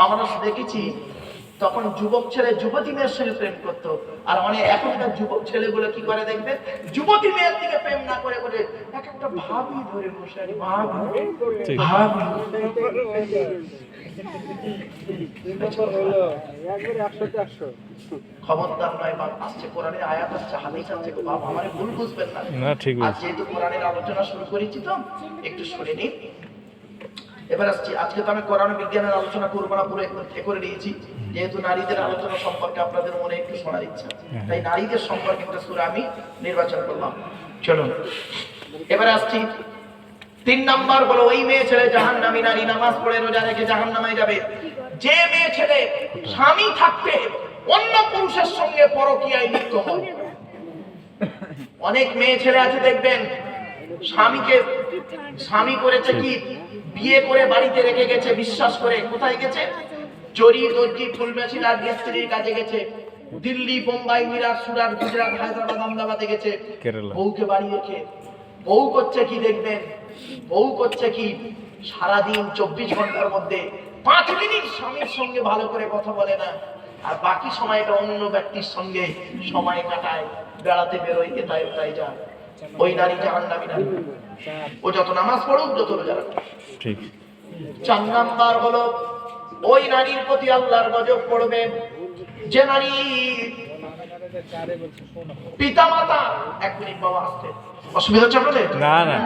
আমরা দেখেছি তখন যুবক ছেলে যুবতী মেয়ের সঙ্গে প্রেম করতো, আর মানে এখনকার যুবক ছেলেগুলো কি করে দেখবেন, যুবতী মেয়ের দিকে প্রেম না করে করে এক একটা ভাবি ধরে বসে আছে। খবরদার নয়, বাপ আসছে কোরআনের আয়াত আসছে, হাদিস আসছে, বাপ আমারে ভুল বুঝবেন না। আর যেহেতু কোরআনের আলোচনা শুরু করেছি তো একটু শুনে নিন। এবার আসছি, আজকে তো আমি কোরআন বিজ্ঞানের আলোচনা করবো না, পুরো একদম করে নিয়েছি, যেহেতু নারীদের আলোচনা সম্পর্কে আপনাদের মনে একটু শোনার ইচ্ছা, তাই নারীদের সম্পর্কে একটা সূরা আমি নির্বাচন করলাম। চলুন এবার আসছি, 3 নাম্বার হলো ওই মেয়ে ছেলে জাহান্নামী নারী নামাজ পড়ে রোজা রেখে জাহান্নামে যাবে যে মেয়ে ছেলে স্বামী থাকতে অন্য পুরুষের সঙ্গে পরকীয়ায় লিপ্ত হয়। অনেক মেয়ে ছেলে আছে দেখবেন স্বামী করেছে কি, বিয়ে করে বাড়িতে রেখে গেছে, বিশ্বাস করে কোথায় গেছে, চড়ি দর্জি ফুল মেশিন আর মিস্ত্রির কাজে গেছে, দিল্লি বোম্বাই মিরাট সুরাট গুজরাট হায়দ্রাবাদ আহমেদাবাদে গেছে, বউকে বাড়ি রেখে। বউ করছে কি দেখবেন, বউ করছে কি, সারাদিন 24 ঘন্টার মধ্যে 5 মিনিট স্বামীর সঙ্গে ভালো করে কথা বলে না, আর বাকি সময়টা অন্য ব্যক্তির সঙ্গে সময় কাটায়, বেড়াতে বেরোয়, এটাই ওটাই যায়, ওই নারী জাহান্নামী নারী। ও যত নামাজ পড়ুক, যত রোজা রাখুক। ঠিক। 4 নাম্বার হলো ওই নারীর প্রতি আল্লাহর গজব পড়বে যে নারী পিতা মাতা, এক মিনিট বাবা আসতে, অসুবিধা হচ্ছে আপনাদের? না না,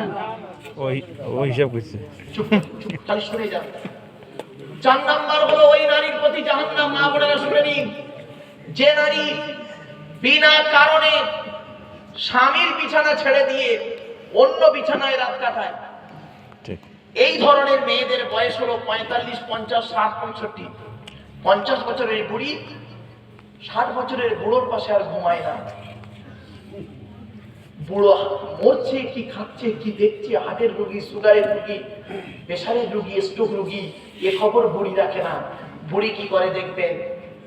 ওই ওই হিসাব করছে। চুপ চুপ, খালি শুনে যান। 4 নাম্বার হলো ওই নারীর প্রতি জাহান্নাম। মা বোনেরা শুনে নিন, যে নারী বিনা কারণে স্বামীর বিছানা ছেড়ে দিয়ে অন্য বিছানায় রাত কাটায়, ঠিক। এই ধরনের মেয়েদের বয়স হলো 45, 50, 60, 65। 50 বছরের বুড়ি 60 বছরের বুড়োর পাশে আর ঘুমায় না। বুড়ো মরছে কি খাচ্ছে কি দেখছে, হার্টের রোগী, সুগারের রোগী, প্রেশারের রোগী, স্ট্রোক রোগী, এ খবর বুড়ি রাখে না। বুড়ি কি করে দেখবেন,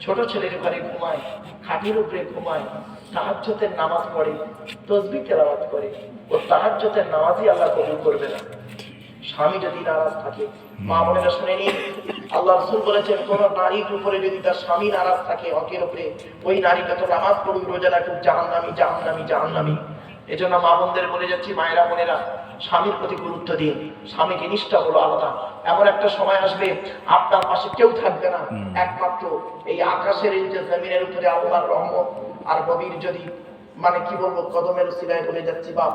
ছোট ছেলের ঘরে ঘুমায়, খাটের উপরে ঘুমায়, তাহাজ্জুদের নামাজ পড়ে, তাসবিহ তেলাওয়াত করে। ও তাহাজ্জুদের নামাজই আল্লাহ কবুল করবে না স্বামী যদি নারাজ থাকে। মা বোনেরা শুনে নিন, আল্লাহ রাসূল বলেছেন, কোন নারীর উপরে যদি তার স্বামী নারাজ থাকে, হকের উপরে, ওই নারী যত নামাজ পড়ুক, রোজা রাখুক, জাহান্নামী, জাহান্নামী, জাহান্নামী। এজন্য মা বোনদের বলে যাচ্ছি, মায়েরা বোনেরা, স্বামীর প্রতি গুরুত্ব দিন। স্বামীকে নিষ্ঠা হলো আলাদা। এমন একটা সময় আসবে আপনার পাশে কেউ থাকবে না, একমাত্র এই আকাশের এই যে জমিনের উপরে আল্লাহর রহমত আর গভীর যদি মানে কি বলবো কদমের উসিলায় বলে যাচ্ছি বাপ,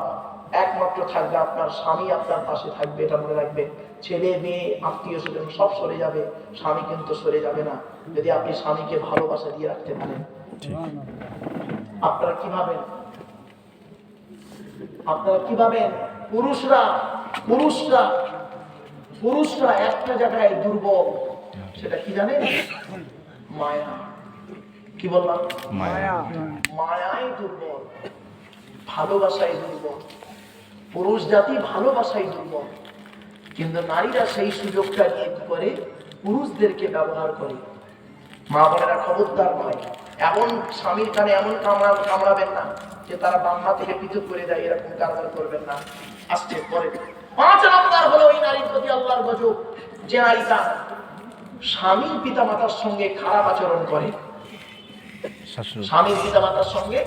একমাত্র থাকবে আপনার স্বামী, আপনার পাশে থাকবে, এটা মনে রাখবে। ছেলে মেয়ে আত্মীয় স্বজন সব সরে যাবে, স্বামী কিন্তু সরে যাবে না, যদি আপনি স্বামীকে ভালোবাসা দিয়ে রাখতে পারেন। আপনারা কি ভাবেন? আপনারা কি ভাবেন? পুরুষরা পুরুষরা পুরুষরা একটা জায়গায় দুর্বল, সেটা কি জানেন? মায়া। কি বললাম? মায়া। মায়ায় দুর্বল, ভালোবাসায় দুর্বল। পুরুষ জাতি ভালোবাসায় দুর্বল, কিন্তু নারীরা সেই সুযোগটা নিয়ে কি করে, পুরুষদেরকে ব্যবহার করে। মা বোনেরা খবরদার নয়, এমন স্বামীর কানে এমন কামড়াবেন না যে তারা বাম্মা থেকে পৃথক করে দেয়, এরকম কারবার করবেন না। আসছে পরে 5 নাম্বার হলো ওই নারীর প্রতি আল্লাহর গজব, যে নারীটা স্বামীর পিতা মাতার সঙ্গে খারাপ আচরণ করে। স্বামীর পিতা মাতার সঙ্গে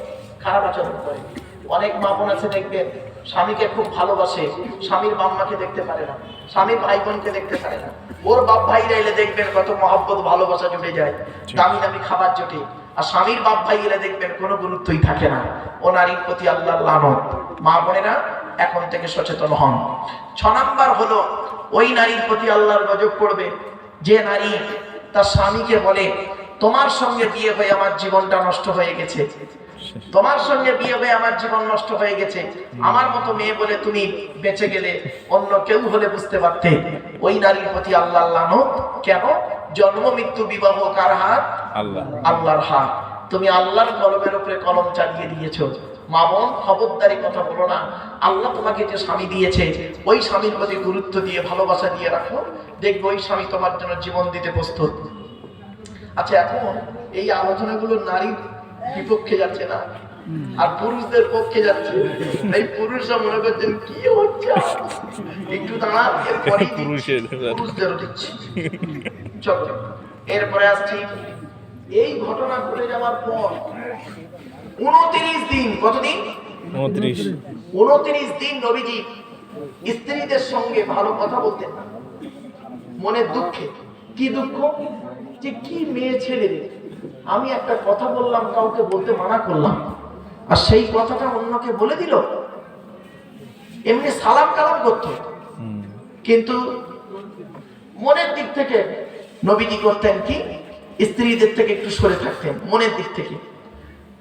খারাপ আচরণ করে। অনেক মা বোন আছে দেখবেন, স্বামীকে খুব ভালোবাসে, স্বামীর বাম্মাকে দেখতে পারে না, স্বামীর ভাই বোনকে দেখতে পারে না। ওর বাপ ভাইরা এলে দেখবেন কত মহব্বত ভালোবাসা জুটে যায়, দামি দামি খাবার জোটে। আর স্বামীর বাপ ভাই এলে দেখবেন কোনো গুরুত্বই থাকে না। ও নারীর প্রতি আল্লাহর লানত। মা বোনেরা এখন থেকে সচেতন হন। 6 নাম্বার হলো ওই নারীর প্রতি আল্লাহর গজব পড়বে যে নারী তার স্বামীকে বলে, তোমার সঙ্গে বিয়ে হয়ে আমার জীবনটা নষ্ট হয়ে গেছে, তোমার সঙ্গে বিয়ে হয়ে আমার জীবন নষ্ট হয়ে গেছে, আমার মতো মেয়ে বলে তুমি বেঁচে গেলে, অন্য কেউ হলে বুঝতে পারতে। ওই নারীর প্রতি আল্লাহর লানত। কেন? জন্ম মৃত্যু বিবাহ কার হাত? আল্লাহ, আল্লাহর হাত। তুমি আল্লাহর কলমের উপরে কলম চালিয়ে দিয়েছো। মা বোন খবরদারি কথা বলো না। আল্লাহ তোমাকে যে স্বামী দিয়েছে, ওই স্বামীর প্রতি গুরুত্ব দিয়ে ভালোবাসা দিয়ে রাখো, দেখবে ওই স্বামী তোমার জন্য জীবন দিতে প্রস্তুত। আচ্ছা, এখন এই আলোচনাগুলো নারীর বিপক্ষে যাচ্ছে না, আর পুরুষদের পক্ষে যাচ্ছে। এই পুরুষরা মনে করছেন কি হচ্ছে, একটু দাঁড়ান, এরপরে পুরুষদেরও দিচ্ছি। চলো, এরপরে আসছি। এই ঘটনা ঘটে যাওয়ার পর 29 দিন, কতদিন? 29 দিন নবীজি স্ত্রীদের সঙ্গে ভালো কথা বলতেন না, মনের দুঃখে। কি দুঃখ? যে কি মেয়ে ছেলে, আমি একটা কথা বললাম, কাউকে বলতে মানা করলাম, আর সেই কথাটা অন্যকে বলে দিল। এমনি সালাম কালাম করতো, কিন্তু মনের দিক থেকে নবীজি করতেন কি, স্ত্রীদের থেকে একটু সরে থাকতেন মনের দিক থেকে।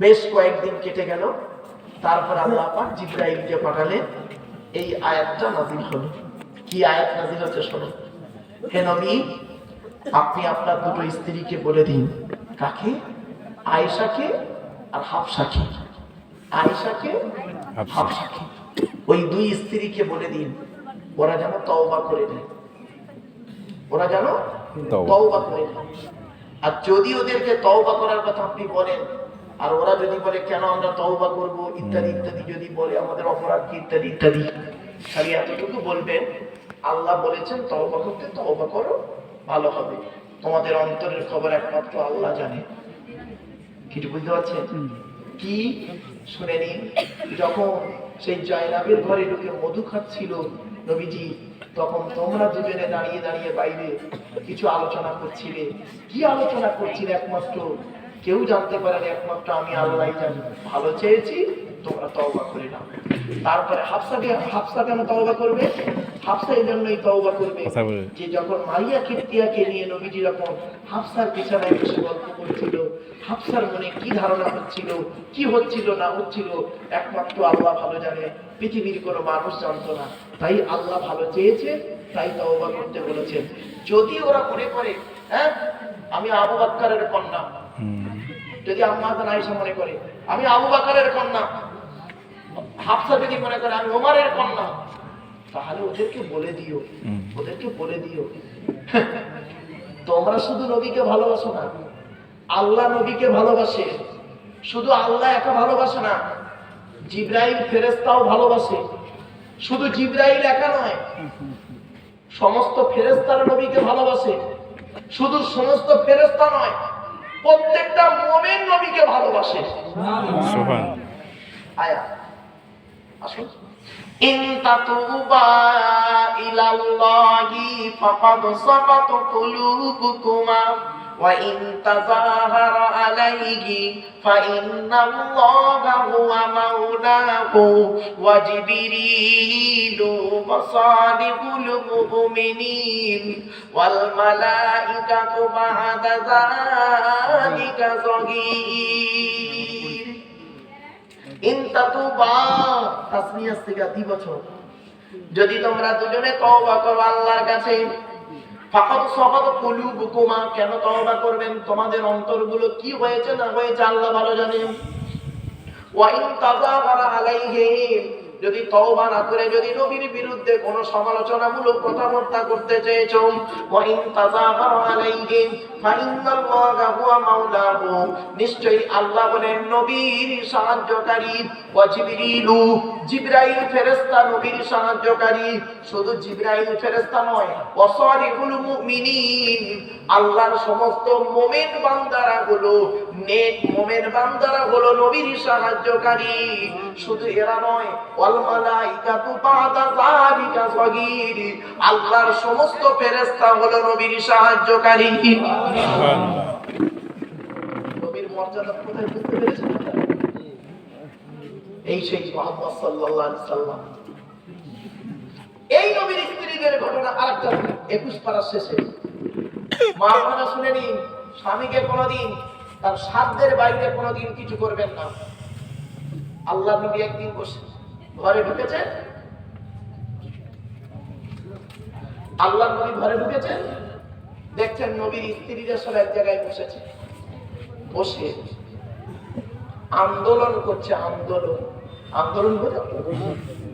বেশ কয়েকদিন কেটে গেল, তারপর আল্লাহ পাক জিবরাইলকে পাঠালেন, এই আয়াতটা নাযিল হলো। কি আয়াত নাযিল হচ্ছে শোনো। হে নবী, আপনি আপনার দুটো স্ত্রীকে বলে দিন। কাকে? আয়েশাকে আর হাফসাকে। আয়েশাকে, হাফসাকে, ওই 2 স্ত্রীকে বলে দিন, ওরা যেন তওবা করে দেয়, ওরা যেন তওবা করে দেয়। আর যদি ওদেরকে তওবা করার কথা আপনি বলেন, আর ওরা যদি বলে কেন আমরা তওবা করব ইত্যাদি ইত্যাদি, যদি বলে আমাদের অপরাধ কি ইত্যাদি ইত্যাদি, খালি এতটুকু বলবেন, আল্লাহ বলেছেন তওবা করতে, তওবা করো, ভালো হবে। তোমাদের অন্তরের খবর একমাত্র আল্লাহ জানে। কিছু বুঝতে পারছেন? কি শুনে নিন, যখন সেই জয়নাবের ঘরে ঢুকে মধু খাচ্ছিল নবীজি, তখন তোমরা দুজনে দাঁড়িয়ে দাঁড়িয়ে বাইরে কিছু আলোচনা করছিলে। কি আলোচনা করছিলে একমাত্র কেউ জানতে পারেন, একমাত্র আমি আল্লাহ জানি। ভালো চেয়েছি, তোমরা তওবা করে নাও। তারপরে হাফসা কেন তওবা করবে? হাফসা এই জন্যই তওবা করবে যে যখন মারিয়া কিপ্তিয়াকে নিয়ে নবীজি যখন হাফসার বিছানায় বসে গল্প করছিল, হাফসার মনে কি ধারণা হচ্ছিল, কি হচ্ছিল না হচ্ছিল, একমাত্র আল্লাহ ভালো জানে, পৃথিবীর কোনো মানুষ জানতো না। তাই আল্লাহ ভালো চেয়েছে, তাই তওবা করতে বলেছেন। যদি ওরা মনে করে হ্যাঁ আমি আবু বকরের কন্যা, যদি আম্মা জান আয়েশা মনে করে আমি আবু বকরের কন্যা, হাফসা যদি মনে করে আমি ওমরের কন্যা, তাহলে ওদেরকে বলে দিও, ওদেরকে বলে দিও তোমরা শুধু নবীকে ভালোবাসো না, আল্লাহ নবীকে ভালোবাসে। শুধু আল্লাহ একা ভালোবাসে না, জিবরাইল ফেরেশতাও ভালোবাসে। শুধু জিবরাইল একা নয়, সমস্ত ফেরেশতারা নবীকে ভালোবাসে। শুধু সমস্ত ফেরেশতা নয়, প্রত্যেকটা মুমিন নবীকে ভালোবাসে। সুবহান। আয়া আসুন, ইন তাতুবা ইলাল্লাহি ফাকাদ সাকাত কুলুবুকুমা ওয়া ইন তাযাহারা আলাইহি ফাইন্নাল্লাহা হুয়া মাওলাহু ওয়া জিবরিলু ওয়া সালিহুল মুমিনিন ওয়াল মালাইকাতু বা'দা যালিকা যাহির। যদি তোমরা দুজনে তওবা করো আল্লাহর কাছে, ফাকাদ সাকাত কুলুবুকুমা, কেন তওবা করবেন? তোমাদের অন্তরগুলো কি হয়েছে না হয়েছে আল্লাহ ভালো জানেন। ওয়া ইন তাযাহারা আলাইহি, যদি তওবা না করে যদি নবীর বিরুদ্ধে কোনো সমালোচনামূলক কথাবার্তা করতে চেয়েছো, ওয়া ইন তাযাহারা আলাইহি ফাইন্নাল্লাহা হুয়া মাওলাহু, নিশ্চয়ই আল্লাহ বলেন নবীর সাহায্যকারী। ওয়া জিবরিলু, জিবরাইল ফেরেশতা নবীর সাহায্যকারী। শুধু জিবরাইল ফেরেশতা নয়, ওয়া সালিহুল মুমিনিন, আল্লাহর সমস্ত মুমিন বান্দারা হলো, নেক মুমিন বান্দারা হলো নবীর সাহায্যকারী। শুধু এরা নয়, ওয়াল মালাইকাতু বা'দা যালিকা যাহির, আল্লাহর সমস্ত ফেরেশতা হলো নবীর সাহায্যকারী। সুবহানাল্লাহ। নবীর মর্যাদা কোথায় বুঝতে পেরেছেন? এই সেই মুহাম্মদ সাল্লাল্লাহু আলাইহি সাল্লাম। এই নবীর স্ত্রীদের ঘটনা আরেকটা 21 পারার শেষে মা বোনেরা শুনে নিন, স্বামীকে কোনোদিন তার সাধ্যের বাইরে কোনোদিন কিছু করবেন না। আল্লাহ নবী একদিন বসে ঘরে ঢুকেছেন, আল্লাহ নবী ঘরে ঢুকেছেন, দেখছেন নবীর স্ত্রীরা সব এক জায়গায় বসেছে, বসে আন্দোলন করছে। আন্দোলন, আন্দোলন বোঝো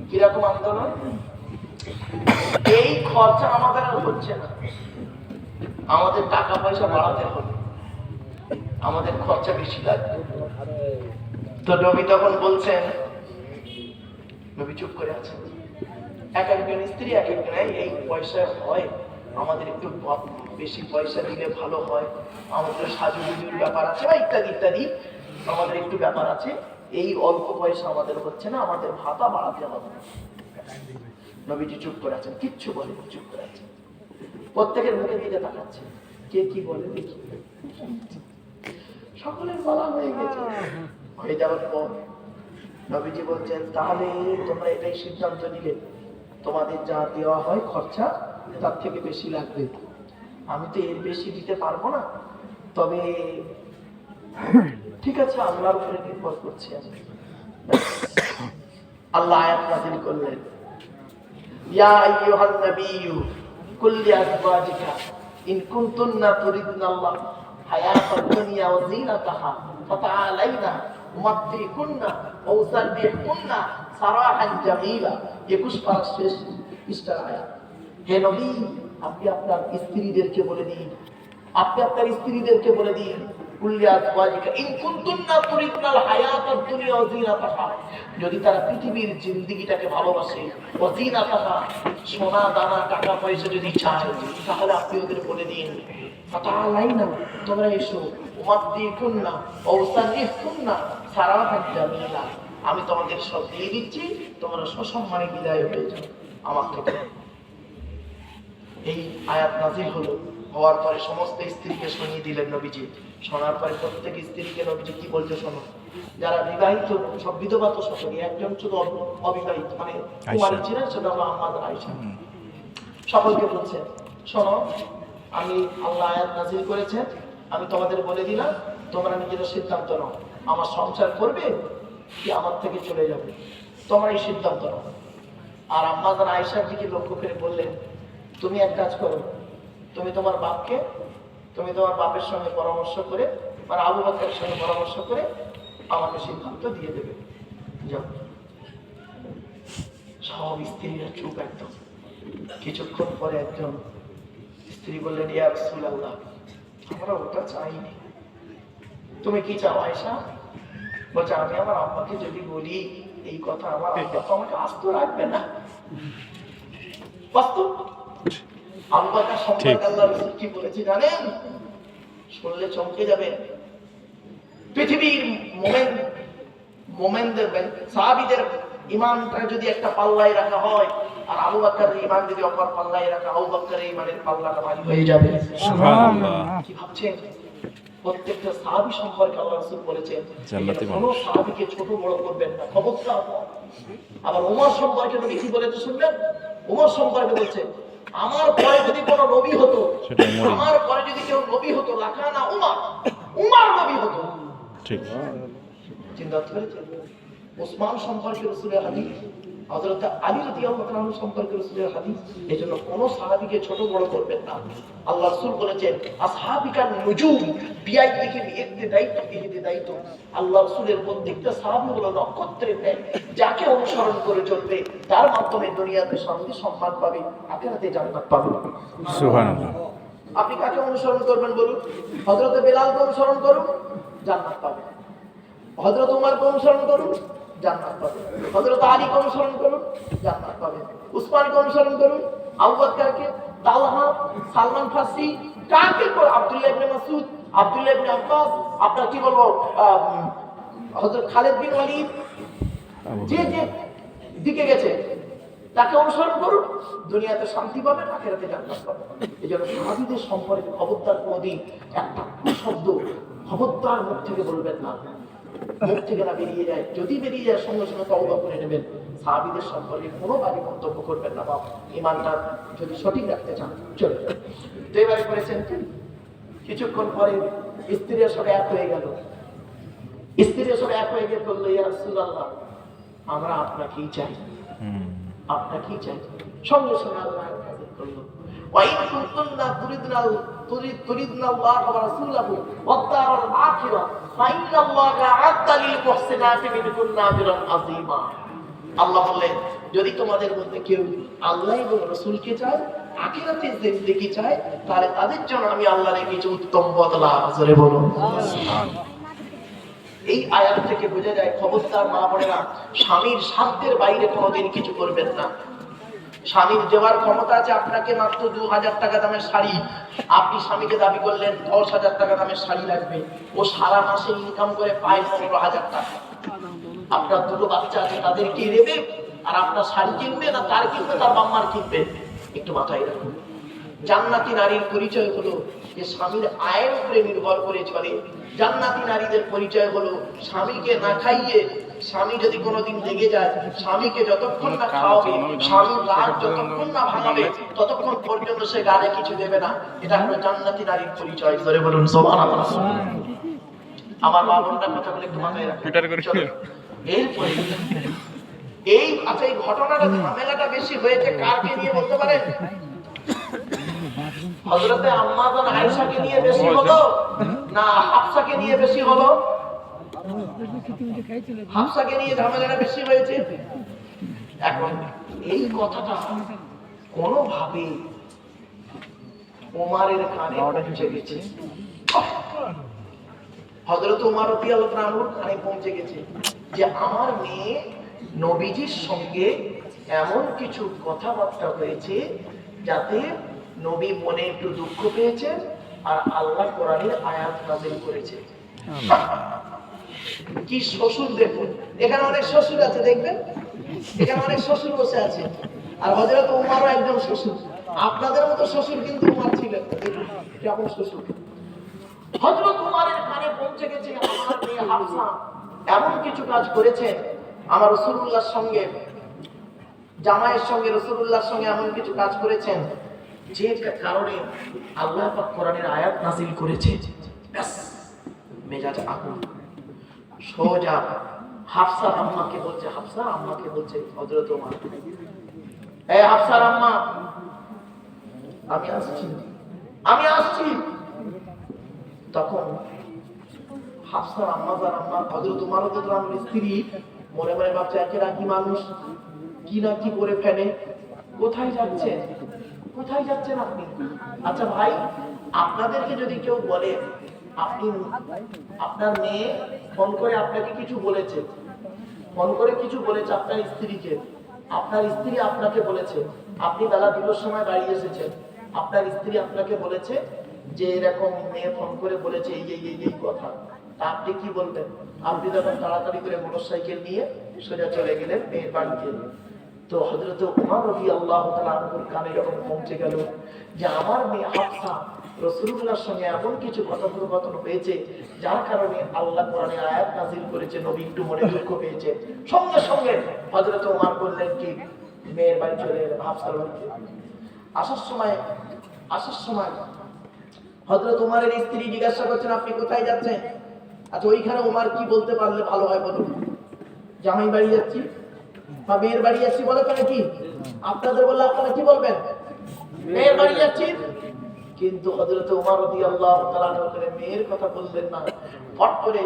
কিরকম আন্দোলন? এই খরচা আমাদের আর হচ্ছে না, আমাদের টাকা পয়সা বাড়াতে হবে, আমাদের খরচা বেশি লাগবে। তো নবী তখন বলছেন, নবী চুপ করে আছেন। এক একজন স্ত্রী এক একজন এই পয়সা হয়, আমাদের একটু বেশি পয়সা দিলে ভালো হয়, আমাদের সাজুগুজুর ব্যাপার আছে বা ইত্যাদি ইত্যাদি, আমাদের একটু ব্যাপার আছে, এই অল্প পয়সা আমাদের হচ্ছে না, আমাদের ভাতা বাড়াতে হবে। নবীজি চুপ করে আছেন, কিচ্ছু বলেন, চুপ করে আছেন। প্রত্যেকের মুখের দিকে তাকাচ্ছে, কে কি বলে দেখি। সকলের বলা হয়ে গেছে। হয়ে যাওয়ার পর নবীজি বলছেন, তাহলে তোমরা এটাই সিদ্ধান্ত নিলে তোমাদের যা দেওয়া হয় খরচা তার থেকে বেশি লাগবে। আমি তো এর বেশি দিতে পারবো না, তবে ঠিক আছে, আল্লাহর উপরে নির্ভর করছি আমি। আল্লাহ আয়াত নাযিল করলেন, ইয়া আইয়ুহান নাবিয়্যু কুল লিআজওয়াজিকা ইন কুনতুন্না তুরিদুনাল্লাহ হায়াতাদ দুনিয়া ওয়া যিনাতাহা ফাতাআলাইনা উমাত্তিকুন্না ওয়া উসাররিহুন্না সারাহান জামিলা। 21 পারা শেষ পৃষ্ঠার আয়াত। হে নবী, আপনি আপনার স্ত্রীদেরকে বলে দিন, আপনি আপনার স্ত্রীদেরকে বলে দিন, যদি তারা পৃথিবীর জিন্দেগিটাকে ভালোবাসে, সোনা দানা টাকা পয়সা যদি চায়, তাহলে আপনি ওদের বলে দিন, তোমরা এসো, উমাদ্দিকুন্না ওয়া উসাররিহুন্না সারাহান জামিলা। আমি তোমাদের সব দিয়ে দিচ্ছি, তোমরা সসম্মানে বিদায় হয়ে যাও আমার থেকে। এই আয়াত নাযিল হলো, হওয়ার পরে সমস্ত স্ত্রীকে শুনিয়ে দিলেন নবীজি। শোনার পরে প্রত্যেক স্ত্রীকে নবীজি কি বলতে শোনো, যারা বিবাহিত সব বিধবা তো সকলে, একজন শুধু অবিবাহিত মানে কুমারী ছিলেন, সেটা হলো আম্মা আয়েশা। সকলকে বলছেন, শোনো, আমি আল্লাহ আয়াত নাযিল করেছেন, আমি তোমাদের বলে দিলাম, তোমরা নিজেরা সিদ্ধান্ত নাও, আমার সংসার করবে কি আমার থেকে চলে যাবে, তোমরাই সিদ্ধান্ত নাও। আর আম্মা আয়েশার দিকে লক্ষ্য করে বললেন, তুমি এক কাজ করো, তুমি তোমার বাপের সঙ্গে পরামর্শ করে, মানে আবু বকরের সঙ্গে পরামর্শ করে আমাকে সিদ্ধান্ত দিয়ে দেবে, যাও। সব স্ত্রীরা চুপ একদম। কিছুক্ষণ পরে একজন স্ত্রী বললেন, ইয়া রাসূলুল্লাহ, আমরা ওটা চাইনি, তুমি কি চাও আয়েশা? বলছে, আমি আমার আব্বাকে যদি বলি এই কথা, আমার আব্বা তো আমাকে আস্ত রাখবে না। বাস্তব আবু বকর সম্পর্কে আল্লাহর রাসূল কি বলেছে জানেন? শুনলে চমকে যাবেন। পৃথিবীর মোমেনদের সাহাবীদের ঈমানটা যদি একটা পাল্লায় রাখা হয়, আর আবু বকরের ঈমান যদি অপর পাল্লায় রাখা, আবু বকরের ঈমানের পাল্লাটা ভারী হয়ে যাবে। সুবহানাল্লাহ। কি ভাবছেন? প্রত্যেকটা সাহাবী সম্পর্কে আল্লাহর রাসূল বলেছেন, কোনো সাহাবীকে ছোট বড় করবেন না, খবরদার। আবার ওমর সম্পর্কে নবী কি বলেছে শুনবেন? ওমর সম্পর্কে বলছে, আমার পরে যদি কোনো নবী হতো, আমার পরে যদি কেউ নবী হতো, লাকানা উমর নবী হতো। ঠিক চিন্তা করেছেন? ওসমান সম্পর্কে রাসূলের হাদিস, হযরত আলী রাদিয়াল্লাহু তাআলা সম্পর্কে রাসূলের হাদিস। এজন্য কোন সাহাবীকে ছোট বড় করবেন না। আল্লাহ রাসূল বলেছেন, আসহাবিকান নুজুম বিআইতিহি বিইক্তিদাইতু বিহিদাইতু। আল্লাহ রাসূলের প্রত্যেকটা সাহাবী হলো নক্ষত্রের ন্যায়, যাকে অনুসরণ করে চলবে তার মাধ্যমে দুনিয়াতে শান্তি সম্মান পাবে, আখিরাতে জান্নাত পাবে। সুবহানাল্লাহ। আপনি কাকে অনুসরণ করবেন বলুন? হযরত বেলালকে অনুসরণ করুন, জান্নাত পাবেন। হযরত উমরকে অনুসরণ করুন, জান্নাত পাবেন। হযরত আলীকে অনুসরণ করুন, জান্নাত পাবেন। উসমানকে অনুসরণ করুন, আবু বকরকে, তালহা, সালমান ফারসি, কাকে করে আব্দুল্লাহ ইবনে মাসউদ, আব্দুল্লাহ ইবনে আব্বাস, আপনার কি বলবো, হযরত খালিদ বিন ওয়ালিদ, যে যে দিকে গেছে তাকে অনুসরণ করুন, দুনিয়াতে শান্তি পাবেন, আখিরাতে জান্নাত পাবেন। এজন্য সাহাবীদের সম্পর্কে খবরদার কোনদিন একটা শব্দ খবরদার মুখ থেকে বলবেন না, মুখ থেকে না বেরিয়ে যায়। যদি বেরিয়ে যায় সঙ্গে সঙ্গে তওবা করে নেবেন। সাহাবীদের সম্পর্কে কোনো বাজে মন্তব্য করবেন না, বাবা ঈমানটা যদি সঠিক রাখতে চান চলে। তো এবারে করেছেন কিছুক্ষণ পরে স্ত্রীরা সব এক হয়ে গেল। স্ত্রীরা সব এক হয়ে গিয়ে বলল, ইয়া রাসূলুল্লাহ, আমরা আপনাকেই চাই, আপনাকেই চাই। সঙ্গে সঙ্গে আল্লাহ নাযিল করল, ওয়াইন কুনতুন্না তুরিদনা আল্লাহ ওয়া রাসূলাহু ওয়াদ দারাল আখিরাহ ফাইনাল্লাহা আ'আদ্দা লিল মুহসিনাতি মিনকুন্না আজরান আযীমা। আল্লাহ বলেন, যদি তোমাদের মধ্যে কেউ আল্লাহ এবং রাসূলকে চায়, আখিরাতের জিন্দেগি চায়, তাহলে তাদের জন্য আমি আল্লাহ রেখেছি উত্তম বদলা। জোরে বলুন সুবহানাল্লাহ। এই আয়াত থেকে বোঝা যায়, খবরদার মা বোনেরা, স্বামীর স্বার্থের বাইরে কোনোদিন কিছু করবেন না। স্বামীর দেওয়ার ক্ষমতা আছে আপনাকে মাত্র 2000 টাকা দামের শাড়ি, আপনি স্বামীকে দাবি করলেন 10,000 টাকা দামের শাড়ি লাগবে। ও সারা মাসে ইনকাম করে পায় 15,000 টাকা। আপনার দুটো বাচ্চা আছে, তাদের কি দেবে? আর আপনার শাড়ি কিনবে না তার কিনবে, তার বাম্মার কিনবে? একটু মাথায় রাখুন। জান্নাতি নারীর পরিচয় হলো যে স্বামীর আয়ের উপরে নির্ভর করে চলে। জান্নাতি নারীদের পরিচয় হলো স্বামীকে না খাইয়ে, স্বামী যদি কোনোদিন লেগে যায়, স্বামীকে যতক্ষণ না খাওয়াবে, স্বামীর রাগ যতক্ষণ না ভাঙাবে, ততক্ষণ পর্যন্ত সে গালে কিছু দেবে না। এটা হলো জান্নাতি নারীর পরিচয়। ধরে বলুন সুবহানাল্লাহ। আমার মা বোনটার কথাগুলো একটু মাথায় রাখুন। এরপরে এই আচ্ছা, এই ঘটনাটা, ঝামেলাটা বেশি হয়েছে কারকে নিয়ে বলতে পারেন? হযরতে আম্মা জান আয়েশাকে নিয়ে বেশি হলো না হাফসাকে নিয়ে বেশি হলো? হাফসাকে নিয়ে ঝামেলাটা বেশি হয়েছে। এখন এই কথাটা কোনোভাবে ওমরের কানে পৌঁছে গেছে। হযরত ওমর রাদিয়াল্লাহু আনহুর কানে পৌঁছে গেছে যে আমার মেয়ে নবীজির সঙ্গে এমন কিছু কথাবার্তা হয়েছে যাতে নবী মনে একটু দুঃখ পেয়েছেন, আর আল্লাহ কোরআনের আয়াত নাযিল করেছে। কি শ্বশুর দেখুন, এখানে অনেক শ্বশুর আছে দেখবেন, এখানে অনেক শ্বশুর বসে আছে, আর হযরত উমরও একজন শ্বশুর। আপনাদের মতো শ্বশুর কিন্তু উমর ছিলেন, দেখুন কেমন শ্বশুর। হযরত উমরের কানে পৌঁছে গেছে আমার মেয়ে হাফসা এমন কিছু কাজ করেছে, আমার রাসূলুল্লাহর সঙ্গে, জামাইয়ের সঙ্গে, রাসূলুল্লাহর সঙ্গে এমন কিছু কাজ করেছেন যে কারণে আল্লাহ পাক কোরআনের আয়াত নাযিল করেছে। ব্যাস মেজাজ আগুন। সোজা হাফসার আম্মাকে বলছে, হাফসা আম্মাকে বলছে হযরত ওমর, এই হাফসার আম্মা, আমি আসছি, আমি আসছি। তখন হাফসার আম্মা, যার আম্মা হযরত ওমর রাদিয়াল্লাহু আনহুর স্ত্রী, মনে মনে ভাবছে একেরা কি মানুষ, কি না কি করে ফেলে, কোথায় যাচ্ছেন, কোথায় যাচ্ছেন আপনি? আচ্ছা ভাই, আপনাদেরকে যদি কেউ বলে আপনি, আপনার মেয়ে ফোন করে আপনাকে কিছু বলেছে, ফোন করে কিছু বলেছে আপনার স্ত্রীকে, আপনার স্ত্রী আপনাকে বলেছে, আপনি বেলা 2টার সময় বাড়ি এসেছেন, আপনার স্ত্রী আপনাকে বলেছে যে এরকম মেয়ে ফোন করে বলেছে এই এই এই এই কথা, তা আপনি কি বলবেন? আপনি তখন তাড়াতাড়ি করে মোটরসাইকেল নিয়ে সোজা চলে গেলেন মেয়ের বাড়িতে। তো হযরত ওমর রাদিয়াল্লাহু তাআলা আনহুর কানে যখন পৌঁছে গেল যে আমার মেয়ে হাফসা রাসূলুল্লাহর সঙ্গে এমন কিছু কথোপকথন হয়েছে যার কারণে আল্লাহ কোরআনে আয়াত নাযিল করেছে, নবী একটু মনে দুঃখ পেয়েছে, সঙ্গে সঙ্গে হযরত ওমর বললেন কি মেয়ের বাড়ি চলে গেলেন, হাফসার বাড়িতে। আসার সময় হযরত ওমরের স্ত্রী জিজ্ঞাসা করছেন আপনি কোথায় যাচ্ছেন? আচ্ছা ওইখানে ওমর কি বলতে পারলে ভালো হয় বলুন? জামাই বাড়ি যাচ্ছি বা মেয়ের বাড়ি যাচ্ছি বলে তাহলে কি? আপনাদের বললে আপনারা কি বলবেন? মেয়ের বাড়ি যাচ্ছি। কিন্তু হযরত ওমর রাদিয়াল্লাহু তাআলা আনহু মেয়ের কথা বললেন না, ফট করে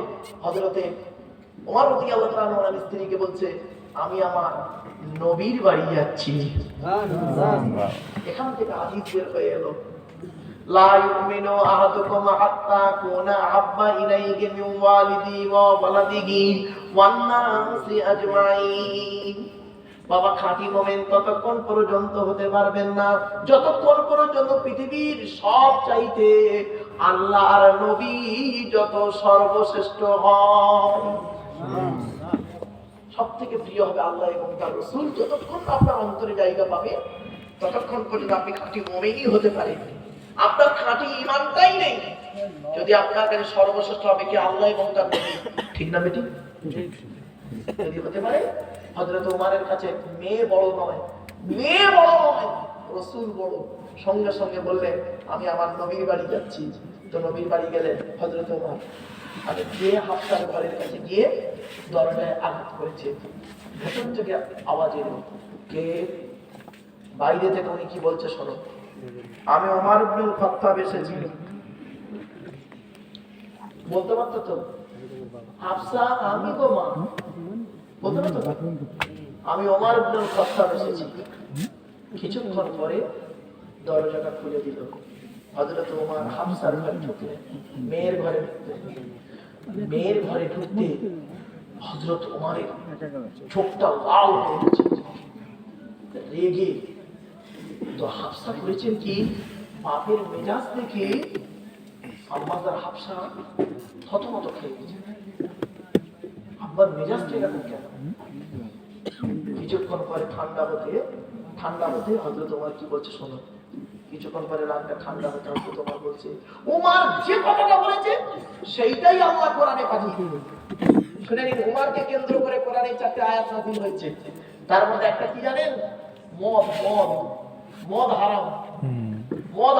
হযরতে ওমর রাদিয়াল্লাহু তাআলা ওনার স্ত্রীকে বলছে আমি আমার নবীর বাড়ি যাচ্ছি। এখান থেকে হাদিস বের হয়ে এলো, লা ইউমিনু আহাদুকুম হাত্তা কুনা আহাব্বা ইলাইহি মিন ওয়ালিদি ওয়া ওয়ালাদিহি ওয়ান নাসি আজমাইন। বাবা, খাঁটি মুমিন ততক্ষণ পর্যন্ত হতে পারবেন না যতক্ষণ পর্যন্ত পৃথিবীর সব চাইতে আল্লাহর নবী যত সর্বশ্রেষ্ঠ হয়, সব থেকে প্রিয় হবে আল্লাহ এবং তার রাসূল। যতক্ষণ আপনার অন্তরে জায়গা পাবে ততক্ষণ পর্যন্ত আপনি খাঁটি মুমিনই হতে পারেন। আপনার খাঁটি ঈমানটাই নেই যদি আপনার কাছে সর্বশ্রেষ্ঠ হবে কি আল্লাহ এবং তার নবী, ঠিক না বেটি? যদি হতে পারে হযরত ওমরের কাছে মেয়ে বড় নয়, মেয়ে বড় নয়, রাসূল বড়। সঙ্গে সঙ্গে বললেন আমি আমার নবীর বাড়ি যাচ্ছি। তো নবীর বাড়ি গেলেন হযরত ওমর, আর গিয়ে হাফসার ঘরের কাছে গিয়ে দরজায় আঘাত করেছে। ভেতর থেকে আওয়াজ এলো, কে? বাইরে থেকে উনি কি বলছে শোনো, আমি ওমর ইবনুল খাত্তাব এসেছি। বলতে পারতো তো হাফসা, আমি গো মা, বলতে পারতো তো আমি ওমর ইবনুল খাত্তাব এসেছি। কিছুক্ষণ পরে দরজাটা খুলে দিল, হযরত ওমর হাফসার ঘরে ঢুকলেন, মেয়ের ঘরে ঢুকলেন। মেয়ের ঘরে ঢুকতে হযরত ওমরের চোখটা লাল হয়ে গেছে রেগে। তো হাফসা করেছেন কি, বাপের মেজাজ দেখে আম্মাজার হাফসা থতমত খেয়ে গেছে, আব্বার মেজাজটা এরকম কেন? কিছুক্ষণ পরে ঠান্ডা হতে হযরত ওমর কি বলছে শোনো। কিছুক্ষণ পরে রাগটা ঠান্ডা হতে হযরত ওমর বলছে ওমর যে কথাটা বলেছে সেইটাই আল্লাহ কোরআনে পাঠিয়ে দিলেন। শুনে নিন, ওমরকে কেন্দ্র করে কোরআনে 4টি আয়াত নাযিল হয়েছে। তার মধ্যে একটা কি জানেন? মদ হারাম। মদ